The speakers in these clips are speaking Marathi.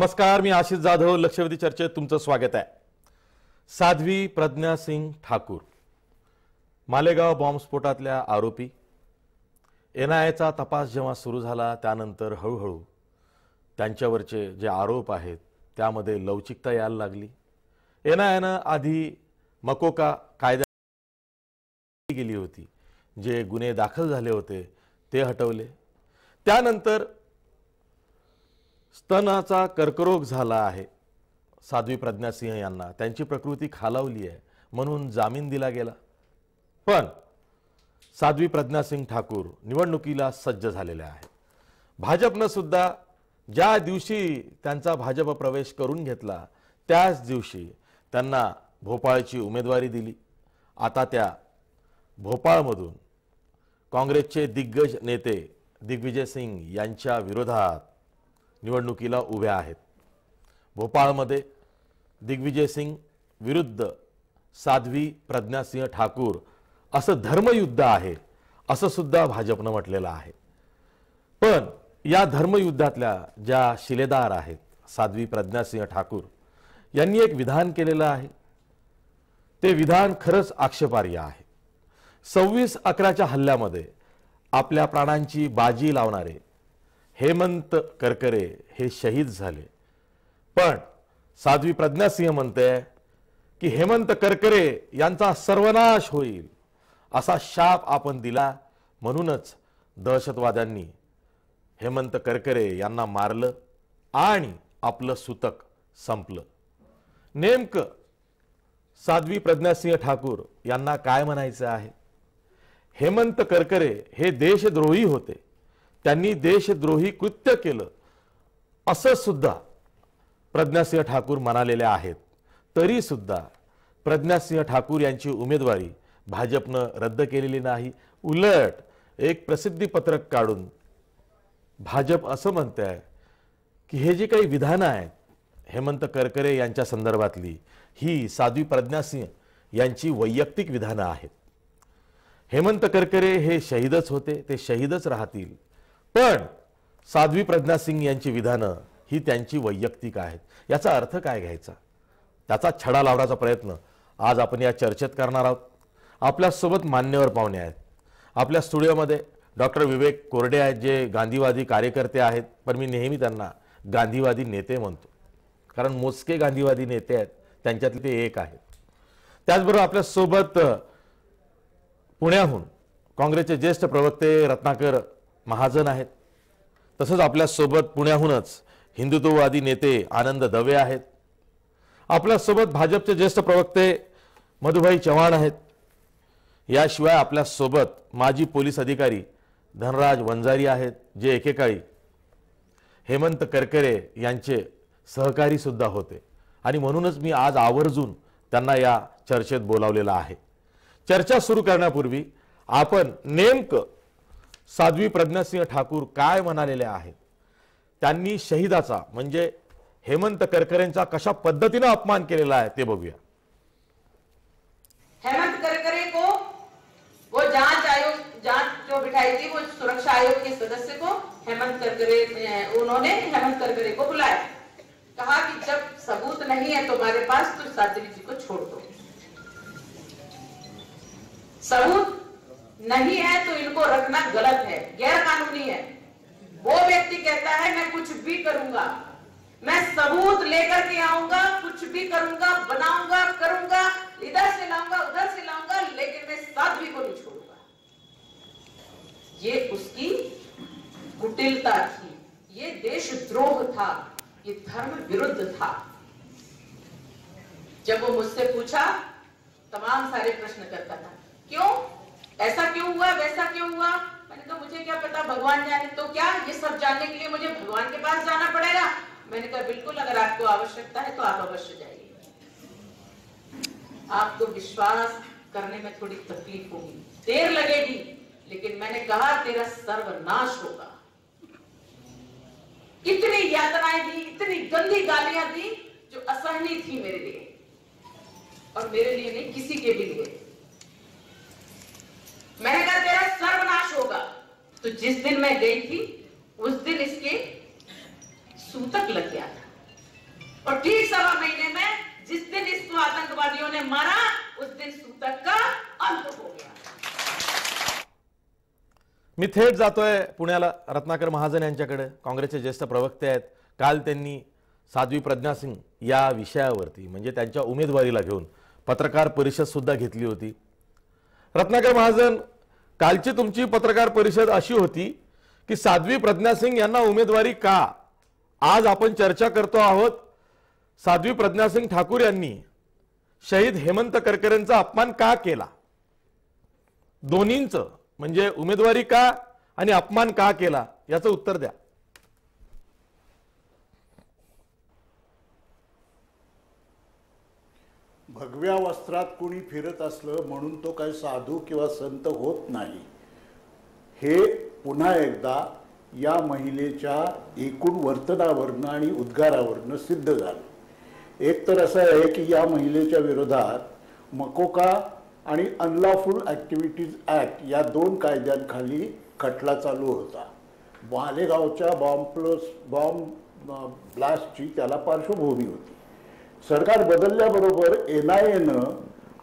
नमस्कार, मी आशिष जाधव. लक्षवेधी चर्चेत तुमचं स्वागत आहे. साध्वी प्रज्ञा सिंग ठाकूर मालेगाव बॉम्बस्फोटातल्या आरोपी. NIAचा तपास जेव्हा सुरू झाला त्यानंतर हळूहळू त्यांच्यावरचे जे आरोप आहेत त्यामध्ये लवचिकता यायला लागली. NIAनं आधी मकोका कायदा गेली होती, जे गुन्हे दाखल झाले होते ते हटवले. त्यानंतर स्तनाचा कर्करोग झाला आहे साध्वी प्रज्ञा सिंह यांना. त्यांची प्रकृती खालावली आहे म्हणून जामीन दिला गेला. पण साध्वी प्रज्ञा सिंग ठाकूर निवडणुकीला सज्ज झालेल्या आहेत. भाजपनं सुद्धा ज्या दिवशी त्यांचा भाजप प्रवेश करून घेतला त्याच दिवशी त्यांना भोपाळची उमेदवारी दिली. आता त्या भोपाळमधून काँग्रेसचे दिग्गज नेते दिग्विजय सिंग यांच्या विरोधात निवडणुकीला उभ्या आहेत. भोपाळमध्ये दिग्विजय सिंग विरुद्ध साध्वी प्रज्ञा सिंह ठाकूर असं धर्मयुद्ध आहे असं सुद्धा भाजपनं म्हटलेलं आहे. पण या धर्मयुद्धातल्या ज्या शिलेदार आहेत साध्वी प्रज्ञा सिंह ठाकूर यांनी एक विधान केलेलं आहे. ते विधान खरंच आक्षेपार्ह आहे. 26/11च्या हल्ल्यामध्ये आपल्या प्राणांची बाजी लावणारे हेमंत करकरे हे शहीद झाले. पण साध्वी प्रज्ञा सिंह म्हणते की हेमंत करकरे यांचा सर्वनाश होईल असा शाप आपण दिला, म्हणूनच दहशतवाद्यांनी हेमंत करकरे यांना मारलं आणि आपलं सुतक संपलं. नेमकं साध्वी प्रज्ञा सिंह ठाकूर यांना काय म्हणायचं आहे? हेमंत करकरे हे देशद्रोही होते, त्यांनी देशद्रोही कृत्य केलं असं सुद्धा प्रज्ञा सिंह ठाकूर म्हणालेले आहेत. तरी सुद्धा प्रज्ञा सिंह ठाकूर यांची उमेदवारी भाजपनं रद्द केलेली नाही. उलट एक प्रसिद्धी पत्रक काढून भाजप असं म्हणते आहे की हे जे काही विधानं आहेत हेमंत करकरे यांच्या संदर्भातली ही साध्वी प्रज्ञा सिंह यांची वैयक्तिक विधानं आहेत. हेमंत करकरे हे शहीदच होते, ते शहीदच राहतील. पण साध्वी प्रज्ञा सिंग यांची विधानं ही त्यांची वैयक्तिक आहेत. याचा अर्थ काय घ्यायचा? त्याचा छडा लावण्याचा प्रयत्न आज आपण या चर्चेत करणार आहोत. आपल्यासोबत मान्यवर पाहुणे आहेत. आपल्या स्टुडिओमध्ये डॉक्टर विवेक कोरडे आहेत, जे गांधीवादी कार्यकर्ते आहेत. पण मी नेहमी त्यांना गांधीवादी नेते म्हणतो, कारण मोजके गांधीवादी नेते आहेत त्यांच्यातले ते एक आहेत. त्याचबरोबर आपल्यासोबत पुण्याहून काँग्रेसचे ज्येष्ठ प्रवक्ते रत्नाकर महाजन आहेत. तसंच आपल्यासोबत पुण्याहूनच हिंदुत्ववादी नेते आनंद दवे आहेत. आपल्यासोबत भाजपचे ज्येष्ठ प्रवक्ते मधुभाई चव्हाण आहेत. याशिवाय आपल्यासोबत माजी पोलीस अधिकारी धनराज वंजारी आहेत, जे एकेकाळी हेमंत करकरे यांचे सहकारी सुद्धा होते. आणि म्हणूनच मी आज आवर्जून त्यांना या चर्चेत बोलावलेलं आहे. चर्चा सुरू करण्यापूर्वी आपण नेमकं साध्वी प्रज्ञा सिंह ठाकूर काय म्हणालेले आहेत, त्यांनी शहीदाचा म्हणजे हेमंत करकरेंचा कशा पद्धतीने अपमान केलेला आहे ते बघूया. हेमंत करकरे को वो जांच जो बिठाई थी वो सुरक्षा आयोग के सदस्य को उन्होंने हेमंत करकरे को बुलाया, कहा कि जब सबूत नहीं है तुम्हारे पास तो साध्वी जी को छोड़ दो. सबूत नहीं है तो इनको रखना गलत है, गैर कानूनी है. वो व्यक्ति कहता है मैं कुछ भी करूंगा, मैं सबूत लेकर के आऊंगा, कुछ भी करूंगा, बनाऊंगा, करूंगा, इधर से लाऊंगा, उधर से लाऊंगा, लेकिन मैं साध्वी को नहीं छोड़ूंगा. ये उसकी कुटिलता थी, ये देशद्रोह था, ये धर्म विरुद्ध था. जब वो मुझसे पूछा तमाम सारे प्रश्न करता था, क्यों ऐसा क्यों हुआ, वैसा क्यों हुआ. मैंने कहा मुझे क्या पता, भगवान जाने. तो क्या ये सब जानने के लिए मुझे भगवान के पास जाना पड़ेगा? मैंने कहा बिल्कुल, अगर आपको आवश्यकता है तो आप अवश्य जाइए. आपको विश्वास करने में थोड़ी तकलीफ होगी, देर लगेगी, लेकिन मैंने कहा तेरा सर्वनाश होगा. इतनी यातनाएं दी, इतनी गंदी गालियां दी जो असहनीय थी मेरे लिए, और मेरे लिए नहीं, किसी के भी लिए. मैंने कहा तेरा सर्वनाश होगा. तो जिस दिन मैं गई थी उस दिन इसके सूतक लग गया था. और ठीक 1.25 महीने में जिस दिन इसको आतंकवादियों ने मारा उस दिन सूतक का अंत हो गया। मी थेट जातोय पुण्याला रत्नाकर महाजन यांच्याकडे, काँग्रेसचे ज्येष्ठ प्रवक्ते आहेत. काल त्यांनी साध्वी प्रज्ञा सिंग या विषयावरती म्हणजे त्यांच्या उमेदवारीला घेऊन पत्रकार परिषद सुद्धा घेतली होती. रत्नाकर महाजन, कालची तुमची पत्रकार परिषद अशी होती की साध्वी प्रज्ञा सिंग यांना उमेदवारी का? आज आपण चर्चा करतो आहोत साध्वी प्रज्ञा सिंग ठाकूर यांनी शहीद हेमंत करकरेंचा अपमान का केला. दोन्हींचं म्हणजे उमेदवारी का आणि अपमान का केला याचं उत्तर द्या. भगव्या वस्त्रात कोणी फिरत असलं म्हणून तो काही साधू किंवा संत होत नाही, हे पुन्हा एकदा या महिलेच्या एकूण वर्तनावरनं आणि उद्गारावरनं सिद्ध झालं. एक तर असं आहे की या महिलेच्या विरोधात मकोका आणि अनलॉफुल ॲक्टिव्हिटीज ॲक्ट या 2 कायद्यांखाली खटला चालू होता. मालेगावच्या बॉम्ब ब्लास्टची त्याला पार्श्वभूमी होती. सरकार बदलल्याबरोबर NIAनं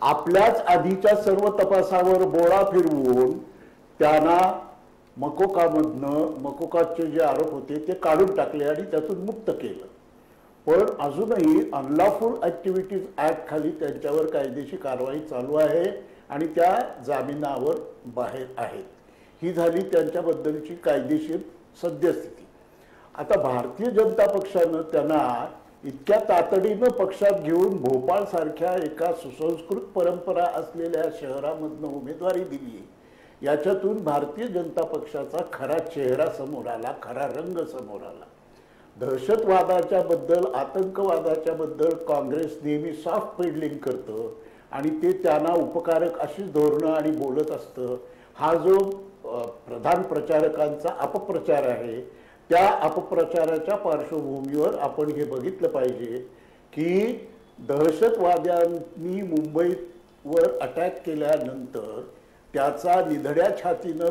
आपल्याच आधीच्या सर्व तपासावर बोळा फिरवून त्यांना मकोकाचे जे आरोप होते ते काढून टाकले आणि त्यातून मुक्त केलं. पण अजूनही अनलॉफुल ॲक्टिव्हिटीज ॲक्ट खाली त्यांच्यावर कायदेशीर कारवाई चालू आहे आणि त्या जामिनावर बाहेर आहेत. ही झाली त्यांच्याबद्दलची कायदेशीर सद्यस्थिती. आता भारतीय जनता पक्षानं त्यांना इतक्या तातडीनं पक्षात घेऊन भोपाळ सारख्या एका सुसंस्कृत परंपरा असलेल्या शहरामधनं उमेदवारी दिली. याच्यातून भारतीय जनता पक्षाचा खरा चेहरा समोर आला, खरा रंग समोर आला. दहशतवादाच्या बद्दल, आतंकवादाच्या बद्दल काँग्रेस नेहमी सॉफ्ट पेडलिंग करतं आणि ते त्यांना उपकारक अशीच धोरणं आणि बोलत असतं. हा जो प्रधान प्रचारकांचा अपप्रचार आहे, त्या अपप्रचाराच्या पार्श्वभूमीवर आपण हे बघितलं पाहिजे की दहशतवाद्यांनी मुंबईवर अटॅक केल्यानंतर त्याचा निधड्या छातीनं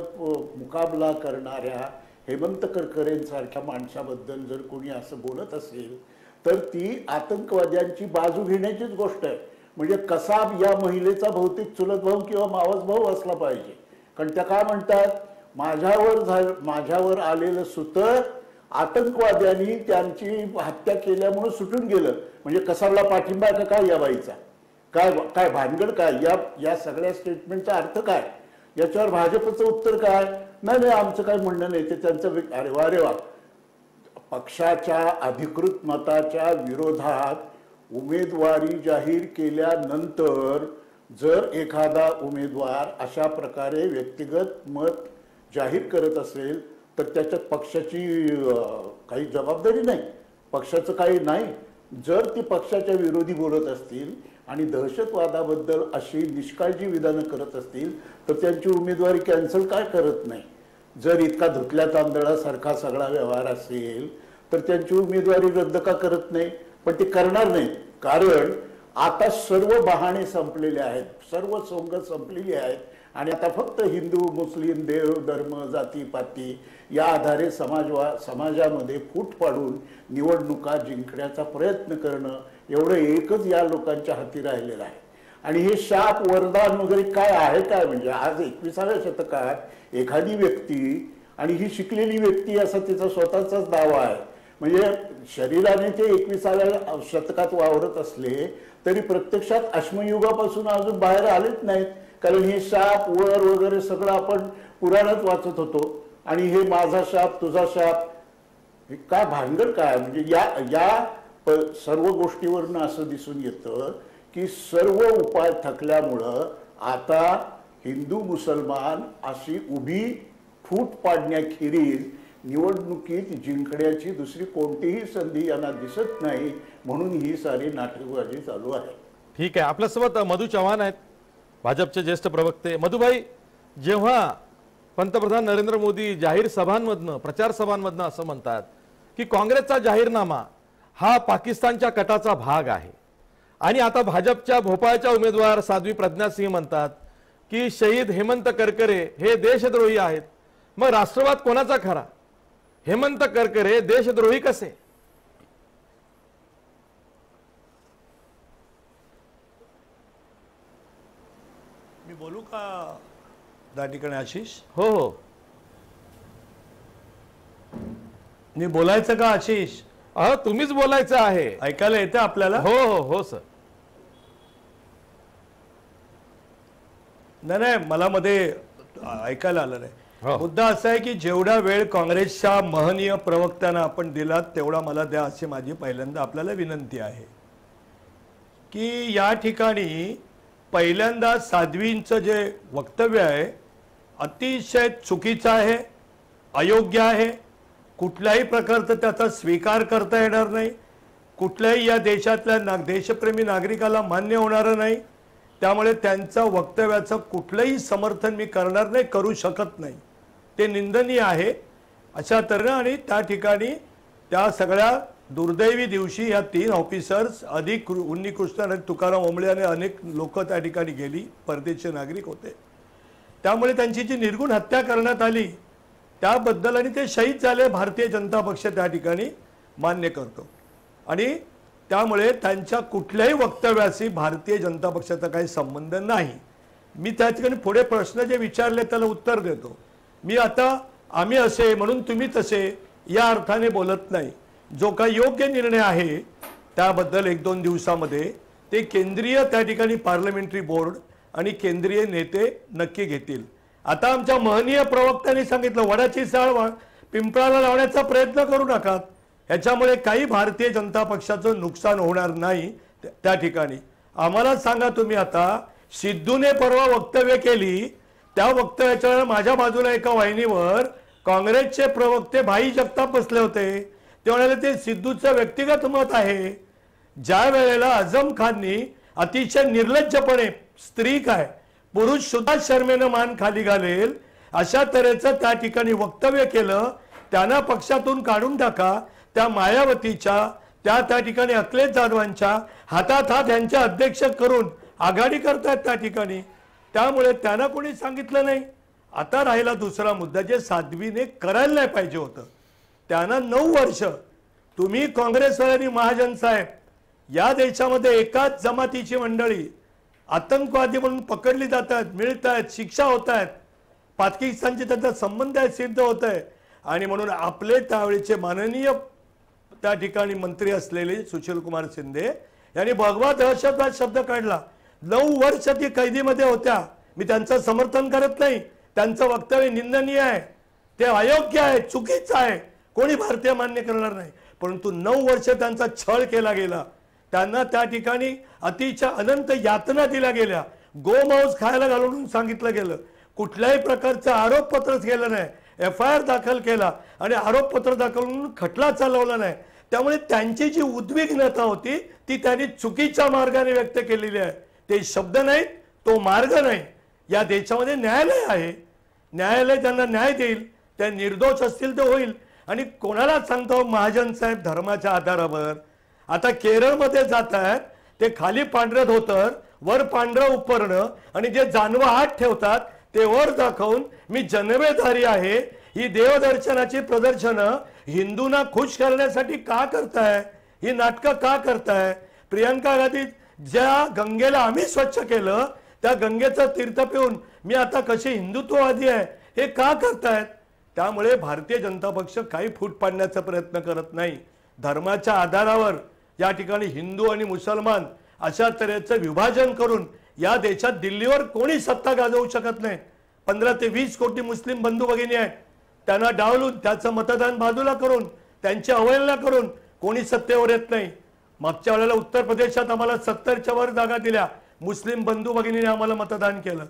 मुकाबला करणाऱ्या हेमंत करकरेंसारख्या माणसाबद्दल जर कोणी असं बोलत असेल तर ती आतंकवाद्यांची बाजू घेण्याचीच गोष्ट आहे. म्हणजे कसाब या महिलेचा भौतिक चुलत भाऊ किंवा मावस भाऊ असला पाहिजे. कारण त्या काय म्हणतात, माझ्यावर आलेलं सुतं आतंकवाद्यांनी त्यांची हत्या केल्यामुळे सुटून गेलं. म्हणजे कसाबला पाठिंबा का काय या बाईचा? काय भानगड काय? या सगळ्या स्टेटमेंटचा अर्थ काय? याच्यावर भाजपचं उत्तर काय? नाही आमचं काय म्हणणं नाही, ते त्यांचं. अरे वा. पक्षाच्या अधिकृत मताच्या विरोधात उमेदवारी जाहीर केल्यानंतर जर एखादा उमेदवार अशा प्रकारे व्यक्तिगत मत जाहीर करत असेल तर त्याच्यात पक्षाची काही जबाबदारी नाही, पक्षाचं काही नाही. जर ती पक्षाच्या विरोधी बोलत असतील आणि दहशतवादाबद्दल अशी निष्काळजी विधानं करत असतील तर त्यांची उमेदवारी कॅन्सल काय करत नाही? जर इतका धुतल्या तांदळासारखा सगळा व्यवहार असेल तर त्यांची उमेदवारी रद्द का करत नाही? पण ते करणार नाही, कारण आता सर्व बहाणे संपलेले आहेत, सर्व सोंग संपलेली आहेत आणि आता फक्त हिंदू, मुस्लिम, देव, धर्म, जातीपाती या आधारे समाजामध्ये फूट पाडून निवडणुका जिंकण्याचा प्रयत्न करणं एवढं एकच या लोकांच्या हाती राहिलेलं आहे. आणि हे शाप वरदान वगैरे काय आहे काय? म्हणजे आज 21व्या शतकात एखादी व्यक्ती, आणि ही शिकलेली व्यक्ती असा तिचा स्वतःचाच दावा आहे, म्हणजे शरीराने ते 21व्या शतकात वावरत असले तरी प्रत्यक्षात अश्मयुगापासून अजून बाहेर आलेच नाहीत. कारण हे शाप वर वगैरे सगळं आपण पुराणात वाचत होतो. आणि हे माझा शाप, तुझा शाप, हे काय भानगड काय? म्हणजे या सर्व गोष्टीवरनं असं दिसून येतं की सर्व उपाय थकल्यामुळं आता हिंदू मुसलमान अशी उभी फूट पाडण्याखेरीज निवडणुकीत जिंकण्याची दुसरी कोणतीही संधी यांना दिसत नाही. म्हणून ही सारी नाटकबाजी चालू आहे. ठीक आहे. आपल्यासोबत मधु चव्हाण आहेत, भाजपचे ज्येष्ठ प्रवक्ते. मधुभाई, जेव्हा पंतप्रधान नरेंद्र मोदी जाहीर सभांमधनं, प्रचार सभांमधनं असं म्हणतात की काँग्रेसचा जाहीरनामा हा पाकिस्तानच्या कटाचा भाग आहे, आणि आता भाजपच्या भोपाळच्या उमेदवार साध्वी प्रज्ञा सिंह म्हणतात की शहीद हेमंत करकरे हे देशद्रोही आहेत, मग राष्ट्रवाद कोणाचा खरा? हेमंत करकरे देशद्रोही कसे? बोलू का त्या ठिकाणी आशिष? हो हो, मी बोलायचं का आशिष? तुम्हीच बोलायचं आहे. ऐकायला येतं आपल्याला? हो हो हो सर. नाही, मला मध्ये ऐकायला आलं नाही. हो. मुद्दा असा आहे की जेवढा वेळ काँग्रेसच्या महनीय प्रवक्त्यांना आपण दिलात तेवढा मला द्या, अशी माझी पहिल्यांदा आपल्याला विनंती आहे. की या ठिकाणी पहिल्यांदा साध्वींचं जे वक्तव्य आहे अतिशय चुकीचं आहे, अयोग्य आहे. कुठल्याही प्रकारचा त्याचा स्वीकार करता येणार नाही. कुठल्याही या देशातल्या देशप्रेमी नागरिकाला मान्य होणारं नाही. त्यामुळे त्यांचं वक्तव्याचं कुठलंही समर्थन मी करणार नाही, करू शकत नाही. ते निंदनीय आहे अशा तऱ्हेनं. आणि त्या ठिकाणी त्या सगळ्या दुर्दैवी दिवशी या 3 ऑफिसर्स अधिक उन्नीकृष्ण आणि तुकाराम ओंबळे आणि अनेक लोक त्या ठिकाणी गेली, परदेशी नागरिक होते. त्यामुळे त्यांची जी निर्गुण हत्या करण्यात आली त्याबद्दल आणि ते शहीद झाले, भारतीय जनता पक्ष त्या ठिकाणी मान्य करतो. आणि त्यामुळे त्यांच्या कुठल्याही वक्तव्याशी भारतीय जनता पक्षाचा काही संबंध नाही. मी त्या ठिकाणी पुढे प्रश्न जे विचारले त्याला उत्तर देतो. मी आता आम्ही असे म्हणून तुम्ही तसे या अर्थाने बोलत नाही. जो काही योग्य निर्णय आहे त्याबद्दल 1-2 दिवसामध्ये ते केंद्रीय त्या ठिकाणी पार्लमेंटरी बोर्ड आणि केंद्रीय नेते नक्की घेतील. आता आमच्या महनीय प्रवक्त्यांनी सांगितलं वडाची साळ पिंपळाला लावण्याचा प्रयत्न करू नका. ह्याच्यामुळे काही भारतीय जनता पक्षाचं नुकसान होणार नाही. त्या ठिकाणी आम्हाला सांगा तुम्ही, आता सिद्धूने परवा वक्तव्य केली त्या वक्तव्याच्या माझ्या बाजूला एका वाहिनीवर काँग्रेसचे प्रवक्ते भाई जगताप बसले होते. ते म्हणाले ते सिद्धूचं व्यक्तिगत मत आहे. ज्या वेळेला आझम खाननी अतिशय निर्लज्जपणे स्त्री काय पुरुष सुद्धा शर्मेनं मान खाली घालेल अशा तऱ्हेचं त्या ठिकाणी वक्तव्य केलं, त्यांना पक्षातून काढून टाका. त्या मायावतीच्या त्या ठिकाणी अखिलेश जाधवांच्या हातात हात यांच्या अध्यक्ष करून आघाडी करतात त्या ठिकाणी. त्यामुळे त्यांना कोणी सांगितलं नाही. आता राहिला दुसरा मुद्दा जे साध्वीने करायला नाही पाहिजे होतं. त्यांना 9 वर्ष तुम्ही काँग्रेसवाल्यांनी महाजन साहेब या देशामध्ये एकाच जमातीची मंडळी आतंकवादी म्हणून पकडली जातात, मिळत आहेत, शिक्षा होत आहेत, पाकिस्तानचे त्यांचा संबंध आहे सिद्ध होत आहे. आणि म्हणून आपले त्यावेळीचे माननीय त्या ठिकाणी मंत्री असलेले सुशील कुमार शिंदे यांनी भगवा दहशतवाद शब्द काढला. 9 वर्ष ती कैदीमध्ये होत्या. मी त्यांचं समर्थन करत नाही, त्यांचं वक्तव्य निंदनीय आहे, ते अयोग्य आहे, चुकीचं आहे, कोणी भारतीय मान्य करणार नाही. परंतु 9 वर्ष त्यांचा छळ केला गेला. त्यांना त्या ठिकाणी अतिशय अनंत यातना दिल्या गेल्या. गोमांस खायला घालून सांगितलं गेलं. कुठल्याही प्रकारचं आरोपपत्रच केलं नाही, FIR दाखल केला आणि आरोपपत्र दाखल करून खटला चालवला नाही. त्यामुळे त्यांची जी उद्विग्नता होती ती त्यांनी चुकीच्या मार्गाने व्यक्त केलेली आहे. ते शब्द नाहीत, तो मार्ग नाही. या देशामध्ये न्यायालय आहे, न्यायालय त्यांना न्याय देईल. त्या निर्दोष असतील तर होईल. आणि कोणाला सांगतो महाजन साहेब धर्माच्या आधारावर. आता केरळमध्ये जात आहेत ते खाली पांढरं धोतर वर पांढरं उपरणं आणि जे जानवा हात ठेवतात ते वर दाखवून मी जन्मेधारी आहे. ही देवदर्शनाची प्रदर्शनं हिंदूंना खुश करण्यासाठी का करताय? ही नाटकं का करताय? प्रियंका गांधी ज्या गंगेला आम्ही स्वच्छ केलं त्या गंगेचं तीर्थ पिऊन मी आता कशी हिंदुत्ववादी आहे हे का करतायत? त्यामुळे भारतीय जनता पक्ष काही फूट पाडण्याचा प्रयत्न करत नाही. धर्माच्या आधारावर या ठिकाणी हिंदू आणि मुसलमान अशा तऱ्हेचं विभाजन करून या देशात दिल्लीवर कोणी सत्ता गाजवू शकत नाही. 15 ते 20 कोटी मुस्लिम बंधू भगिनी आहेत. त्यांना डावलून त्याचं मतदान बाजूला करून त्यांची अवहेलना करून कोणी सत्तेवर येत नाही. मागच्या वेळेला उत्तर प्रदेशात आम्हाला 70च्या वर जागा दिल्या, मुस्लिम बंधू भगिनीने आम्हाला मतदान केलं.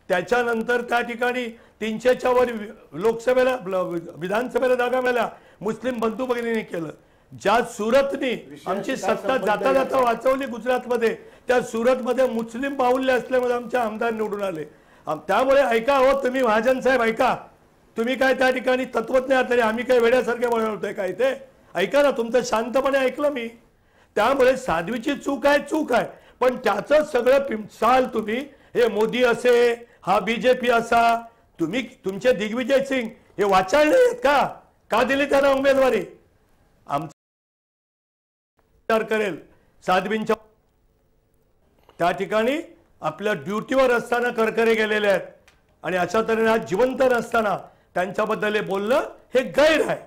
त्याच्यानंतर त्या ठिकाणी 300च्या वर लोकसभेला विधानसभेला जागा मिळाल्या, मुस्लिम बंधू भगिनीने केलं. ज्या सुरतनी आमची सत्ता जाता जाता वाचवली गुजरातमध्ये, त्या सुरतमध्ये मुस्लिम बाहुल्य असल्यामुळे आमचे आमदार निवडून आले. त्यामुळे ऐका हो तुम्ही महाजन साहेब, ऐका. तुम्ही काय त्या ठिकाणी तत्वज्ञ आहात तरी आम्ही काय वेड्यासारखे बनवतोय काय? ते ऐका ना, तुमचं शांतपणे ऐकलं मी. त्यामुळे साध्वीची चूक आहे, पण त्याचं सगळं साल तुम्ही हे मोदी असे, हा BJP असा, तुम्ही तुमचे दिग्विजय सिंग हे वाचाळले आहेत का दिली त्यांना उमेदवारी? आमचा करेल साध्वींच्या त्या ठिकाणी आपल्या ड्युटीवर असताना करकरे गेलेले आहेत आणि अशा तऱ्हेने आज जिवंत नसताना त्यांच्याबद्दल हे बोलणं हे गैर आहे.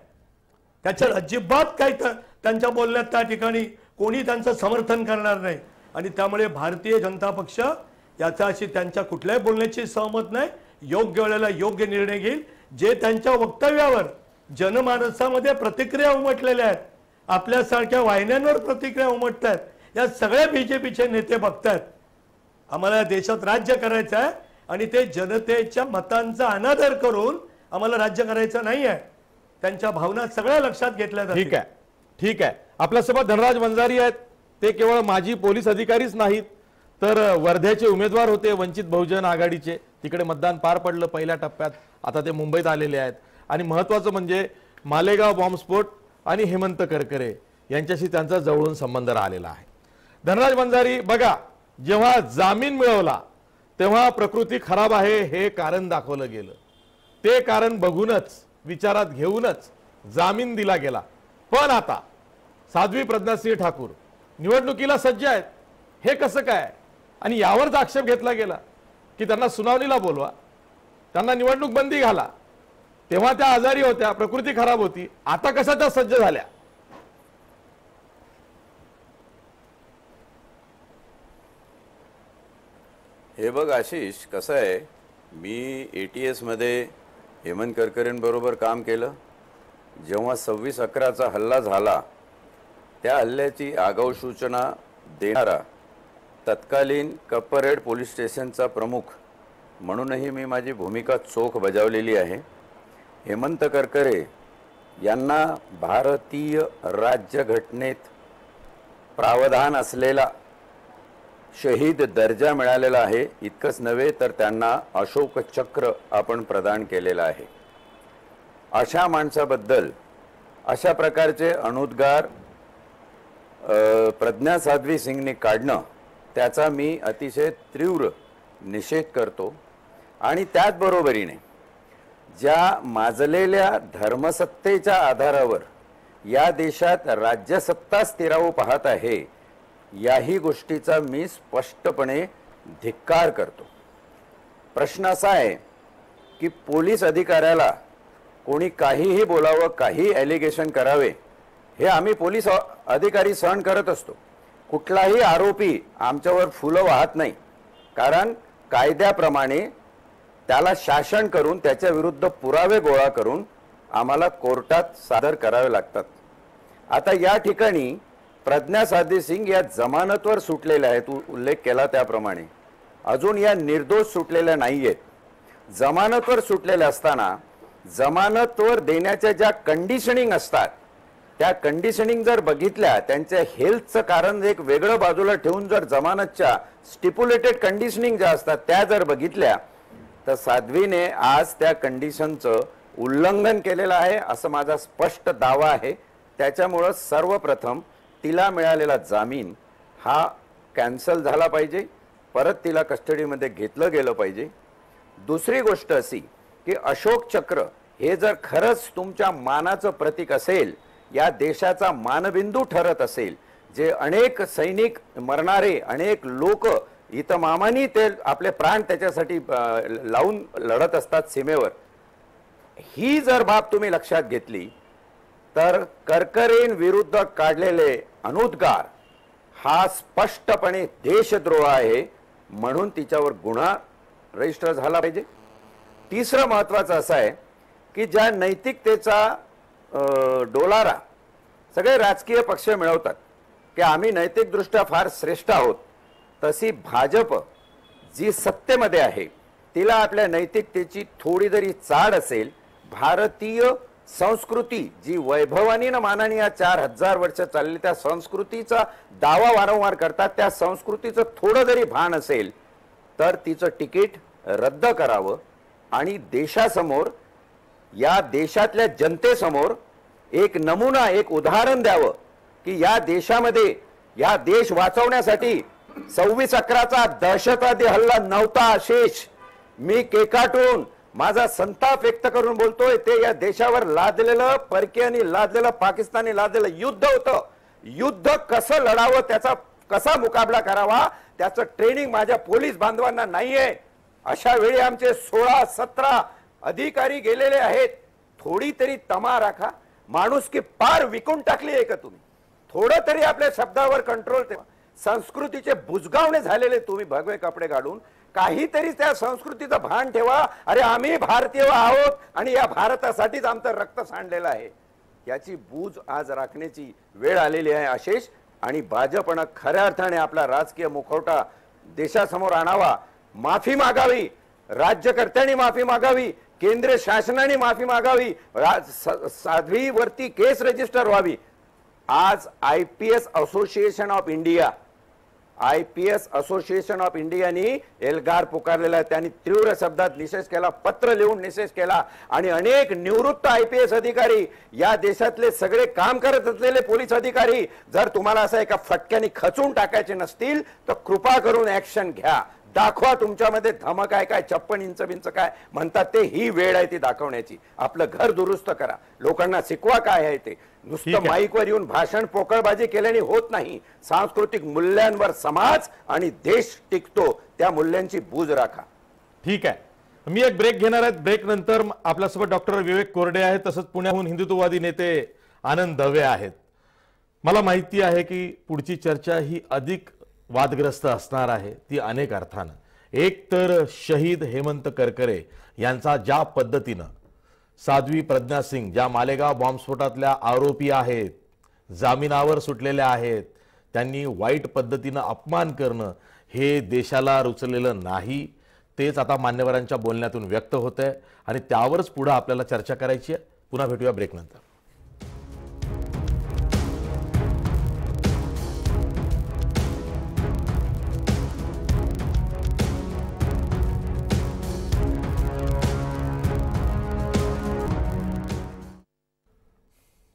त्याच्यात अजिबात काही त्यांच्या बोलण्यात त्या ठिकाणी कोणी त्यांचं समर्थन करणार नाही आणि त्यामुळे भारतीय जनता पक्ष याच्याशी त्यांच्या कुठल्याही बोलण्याची सहमत नाही. योग्य वेळेला योग्य निर्णय घेईल. जे त्यांच्या वक्तव्यावर जनमानसामध्ये प्रतिक्रिया उमटलेल्या आहेत, आपल्यासारख्या वाहिन्यांवर प्रतिक्रिया उमटत आहेत, या सगळ्या बीजेपीचे नेते बघतायत. आम्हाला देशात राज्य करायचं आहे आणि ते जनतेच्या मतांचा अनादर करून आम्हाला राज्य करायचं नाही आहे. त्यांच्या भावना सगळ्या लक्षात घेतल्या जातील. ठीक आहे, ठीक आहे. आपल्यासोबत धनराज वंजारी आहेत. ते केवळ माजी पोलीस अधिकारीच नाहीत तर वर्ध्याचे उमेदवार होते वंचित बहुजन आघाडीचे. तिकडे मतदान पार पडलं पहिल्या टप्प्यात. आता ते मुंबईत आलेले आहेत आणि महत्त्वाचं म्हणजे मालेगाव बॉम्बस्फोट आणि हेमंत करकरे यांच्याशी त्यांचा जवळून संबंध राहिलेला आहे. धनराज वंजारी, बघा, जेव्हा जामीन मिळवला तेव्हा प्रकृती खराब आहे हे कारण दाखवलं गेलं. ते कारण बघूनच विचारात घेऊनच जामीन दिला गेला. पण आता साध्वी प्रज्ञासिंह ठाकूर निवडणुकीला सज्ज आहेत. हे कसं काय? आणि यावरच आक्षेप घेतला गेला की त्यांना सुनावणीला बोलवा, त्यांना निवडणूक बंदी घाला. तेव्हा त्या आजारी होत्या, प्रकृती खराब होती, आता कशा त्या सज्ज झाल्या? हे बघ आशिष, कसं आहे, मी ATS मध्ये हेमंत करकरेंबरोबर काम केलं. जेव्हा 26/11चा हल्ला झाला त्या हल्ल्याची आगाऊ सूचना देणारा तत्कालीन कप्परहेड पोलीस स्टेशनचा प्रमुख म्हणूनही मी माझी भूमिका चोख बजावलेली आहे. हेमंत करकरे यांना भारतीय राज्यघटनेत प्रावधान असलेला शहीद दर्जा मिळालेला आहे. इतकंच नव्हे तर त्यांना अशोक चक्र आपण प्रदान केलेलं आहे. अशा माणसाबद्दल अशा प्रकारचे अनुद्गार प्रज्ञा साध्वी सिंगने काढणं त्याचा मी अतिशय तीव्र निषेध करतो. आणि त्याचबरोबरीने ज्या माजलेल्या धर्मसत्तेच्या आधारावर या देशात राज्यसत्ता स्थिरावू पाहत आहे, याही गोष्टीचा मी स्पष्टपणे धिक्कार करतो. प्रश्न असा आहे की पोलीस अधिकाऱ्याला कोणी काहीही बोलावं, काही ॲलिगेशन करावे, हे आम्ही पोलीस अधिकारी सहन करत असतो. कुठलाही आरोपी आमच्यावर फुलं वाहत नाही, कारण कायद्याप्रमाणे त्याला शासन करून त्याच्या विरुद्ध पुरावे गोळा करून आम्हाला कोर्टात सादर करावे लागतात. आता या ठिकाणी प्रज्ञा साध्वी सिंग या जमानतवर सुटलेल्या आहेत, उल्लेख केला त्याप्रमाणे. अजून या निर्दोष सुटलेल्या नाही आहेत. जमानतवर सुटलेल्या असताना जमानतवर देण्याच्या ज्या कंडिशनिंग असतात त्या कंडिशनिंग जर बघितल्या, त्यांच्या हेल्थचं कारण एक वेगळं बाजूला ठेवून जर जमानतच्या स्टिप्युलेटेड कंडिशनिंग ज्या असतात त्या जर बघितल्या, तर साध्वीने आज त्या कंडिशनचं उल्लंघन केलेलं आहे असं माझा स्पष्ट दावा आहे. त्याच्यामुळं सर्वप्रथम तिला मिळालेला जामीन हा कॅन्सल झाला पाहिजे, परत तिला कस्टडीमध्ये घेतलं गेलं पाहिजे. दुसरी गोष्ट अशी की अशोक चक्र हे जर खरंच तुमच्या मानाचं प्रतीक असेल, या देशाचा मानबिंदू ठरत असेल, जे अनेक सैनिक मरणारे, अनेक लोक इतमामानी ते आपले प्राण त्याच्यासाठी लावून लढत असतात सीमेवर, ही जर बाब तुम्ही लक्षात घेतली तर करकरेंविरुद्ध काढलेले अनुद्गार हा स्पष्टपणे देशद्रोह आहे, म्हणून तिच्यावर गुन्हा रजिस्टर झाला पाहिजे. तिसरं महत्त्वाचं असं आहे की ज्या नैतिकतेचा डोलारा सगळे राजकीय पक्ष मिळवतात की आम्ही नैतिकदृष्ट्या फार श्रेष्ठ आहोत, तशी भाजप जी सत्तेमध्ये आहे तिला आपल्या नैतिकतेची थोडी जरी चाड असेल, भारतीय संस्कृती जी वैभवानीनं मानाने या 4000 वर्ष चालली त्या संस्कृतीचा दावा वारंवार करतात, त्या संस्कृतीचं थोडं जरी भान असेल तर तिचं तिकीट रद्द करावं आणि देशासमोर, या देशातल्या जनतेसमोर एक नमुना, एक उदाहरण द्यावं की या देशामध्ये, या देश वाचवण्यासाठी 26/11चा दहशतवादी हल्ला नव्हता. शेष मी केकाटून माझा संताप व्यक्त करून बोलतोय, ते या देशावर लादलेलं, परकीयांनी लादलेलं, पाकिस्तानी लादलेलं युद्ध होतं. युद्ध कसं लढावं त्याचा कसा मुकाबला करावा त्याचं ट्रेनिंग माझ्या पोलीस बांधवांना नाहीये. अशा वेळी आमचे 16-17 अधिकारी गेलेले आहेत. थोडी तरी तमा राखा. माणूस की पार विकून टाकली आहे का तुम्ही? थोडं तरी आपल्या शब्दावर कंट्रोल ठेवा. संस्कृतीचे बुजगावणे झालेले तुम्ही भगवे कपडे घालून काहीतरी त्या संस्कृतीचं भान ठेवा. अरे आम्ही भारतीय आहोत आणि या भारतासाठीच आमचं रक्त सांडलेलं आहे. याची बूज आज राखण्याची वेळ आलेली आहे आशिष. आणि भाजपनं खऱ्या अर्थाने आपला राजकीय मुखवटा देशासमोर आणावा. माफी मागावी, राज्यकर्त्यांनी माफी मागावी, केंद्र शासनाने माफी मागावी, साध्वीवरती केस रजिस्टर व्हावी. आज आयपीएस असोसिएशन ऑफ इंडियानी एल्गार पुकारलेला आहे. त्यांनी तीव्र शब्दात निषेध केला, पत्र लिहून निषेध केला. आणि अनेक निवृत्त आयपीएस अधिकारी, या देशातले सगळे काम करत असलेले पोलीस अधिकारी, जर तुम्हाला असं एका फटक्याने खचून टाकायचे नसतील तर कृपा करून ऍक्शन घ्या. दाखवा तुमच्यामध्ये धमक आहे काय, 56 इंच बिंच काय म्हणतात ते. ही वेळ आहे ती दाखवण्याची. आपलं घर दुरुस्त करा, लोकांना शिकवा काय आहे ते. नुसतं माईकवर येऊन भाषण पोकळबाजी केल्याने होत नाही. सांस्कृतिक मूल्यांवर समाज आणि देश टिकतो, त्या मूल्यांची बूज राखा. ठीक आहे, मी एक ब्रेक घेणार आहे. ब्रेक नंतर आपल्यासोबत डॉक्टर विवेक कोरडे आहेत, तसंच पुण्याहून हिंदुत्ववादी नेते आनंद दवे आहेत. मला माहिती आहे की पुढची चर्चा ही अधिक वादग्रस्त असणार आहे, ती अनेक अर्थानं. एक तर शहीद हेमंत करकरे यांचा ज्या पद्धतीनं साध्वी प्रज्ञा सिंग, ज्या मालेगाव बॉम्बस्फोटातल्या आरोपी आहेत, जामिनावर सुटलेल्या आहेत, त्यांनी वाईट पद्धतीनं अपमान करणं हे देशाला रुचलेलं नाही. तेच आता मान्यवरांच्या बोलण्यातून व्यक्त होत आहे आणि त्यावरच पुढे आपल्याला चर्चा करायची आहे. पुन्हा भेटूया ब्रेक नंतर.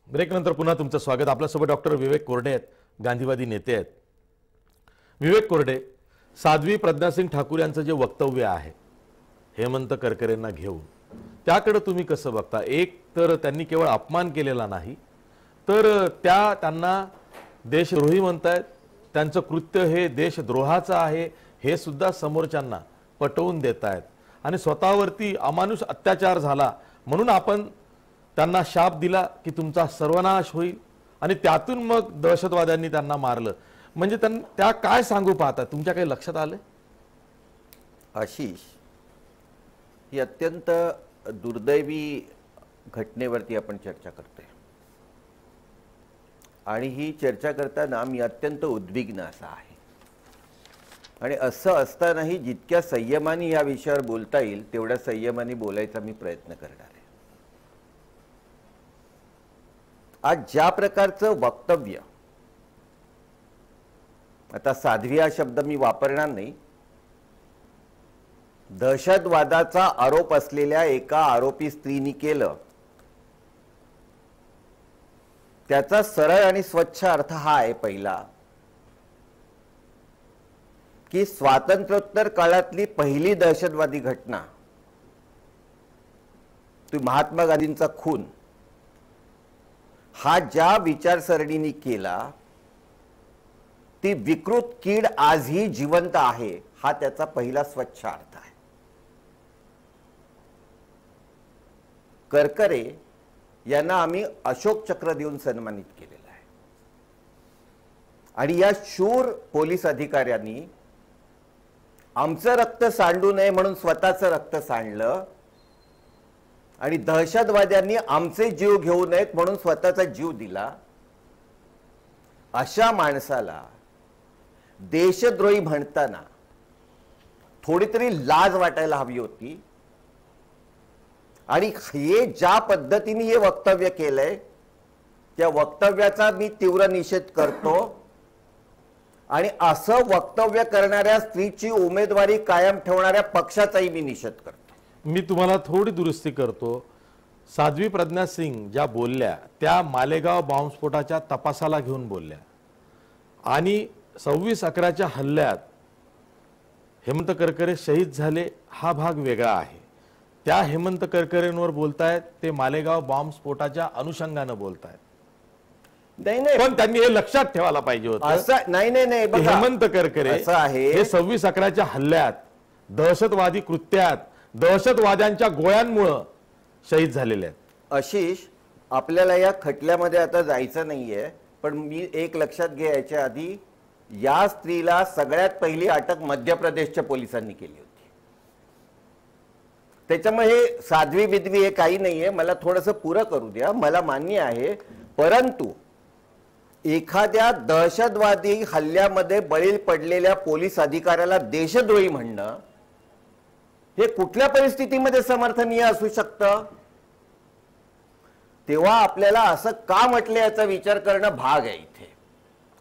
ब्रेक नंतर पुन्हा तुमचं स्वागत. आपल्यासोबत डॉक्टर विवेक कोरडे आहेत, गांधीवादी नेते आहेत. विवेक कोरडे, साध्वी प्रज्ञासिंग ठाकूर यांचं जे वक्तव्य आहे हेमंत करकरेंना घेऊन, त्याकडे तुम्ही कसं बघता? एक तर त्यांनी केवळ अपमान केलेला नाही, तर त्यांना देशद्रोही म्हणतायत. त्यांचं कृत्य हे देशद्रोहाचं आहे हे सुद्धा समोरच्यांना पटवून देत आहेत. आणि स्वतःवरती अमानुष अत्याचार झाला म्हणून आपण त्यांना शाप दिला की तुमचा सर्वनाश होईल, आणि त्यातून मग दहशतवाद्यांनी त्यांना मारलं. म्हणजे त्या काय सांगू पाहतात? तुमच्या काही लक्षात आलं? आशिष, ही अत्यंत दुर्दैवी घटनेवरती आपण चर्चा करतोय. आणि ही चर्चा करताना मी अत्यंत उद्विग्न असा आहे. आणि असं असतानाही जितक्या संयमाने या विषयावर बोलता येईल तेवढ्या संयमाने बोलायचा मी प्रयत्न करणार आहे. आज ज्या प्रकारचं वक्तव्य, आता साध्वी हा शब्द मी वापरणार नाही, दहशतवादाचा आरोप असलेल्या एका आरोपी स्त्रीने केलं, त्याचा सरळ आणि स्वच्छ अर्थ हा आहे. पहिला की स्वातंत्र्योत्तर काळातली पहिली दहशतवादी घटना, ती महात्मा गांधींचा खून, हा ज्या विचारसरणीने केला ती विकृत कीड आजही जिवंत आहे, हा त्याचा पहिला स्वच्छ अर्थ आहे. करकरे यांना आम्ही अशोक चक्र देऊन सन्मानित केलेलं आहे. आणि या शूर पोलीस अधिकाऱ्यांनी आमचं रक्त सांडू नये म्हणून स्वतःचं रक्त सांडलं, आणि दहशतवाद्यांनी आमचे जीव घेऊ नयेत म्हणून स्वतःचा जीव दिला. अशा माणसाला देशद्रोही म्हणताना थोडी तरी लाज वाटायला हवी होती. आणि हे ज्या पद्धतीने हे वक्तव्य केलंय त्या वक्तव्याचा मी तीव्र निषेध करतो. आणि असं वक्तव्य करणाऱ्या स्त्रीची उमेदवारी कायम ठेवणाऱ्या पक्षाचाही मी निषेध करतो. मी तुम्हाला थोडी दुरुस्ती करतो. साध्वी प्रज्ञा सिंग ज्या बोलल्या त्या मालेगाव बॉम्बस्फोटाच्या तपासाला घेऊन बोलल्या, आणि 26/11च्या हल्ल्यात हेमंत करकरे शहीद झाले हा भाग वेगळा आहे. त्या हेमंत करकरेंवर बोलतायत ते मालेगाव बॉम्बस्फोटाच्या अनुषंगानं बोलतायत. नाही नाही पण त्यांनी हे लक्षात ठेवायला पाहिजे होतं असं नाही नाही नाही की बघा, हेमंत करकरे असं आहे हे 26/11च्या हल्ल्यात, दहशतवादी कृत्यात, दहशतवाद्यांच्या गोळ्यांमुळं शहीद झालेले आहेत. आशिष, आपल्याला या खटल्यामध्ये आता जायचं नाहीये, पण मी एक लक्षात घ्यायच्या आधी, या स्त्रीला सगळ्यात पहिली अटक मध्य प्रदेशच्या पोलिसांनी केली होती. त्याच्यामुळे हे साध्वी बिदवी हे काही नाहीये. मला थोडंसं पुरं करू द्या, मला मान्य आहे, परंतु एखाद्या दहशतवादी हल्ल्यामध्ये बळी पडलेल्या पोलीस अधिकाऱ्याला देशद्रोही म्हणणं हे कुठल्या परिस्थितीमध्ये समर्थनीय असू शकतं? तेव्हा आपल्याला असं का म्हटलं याचा विचार करणं भाग आहे इथे,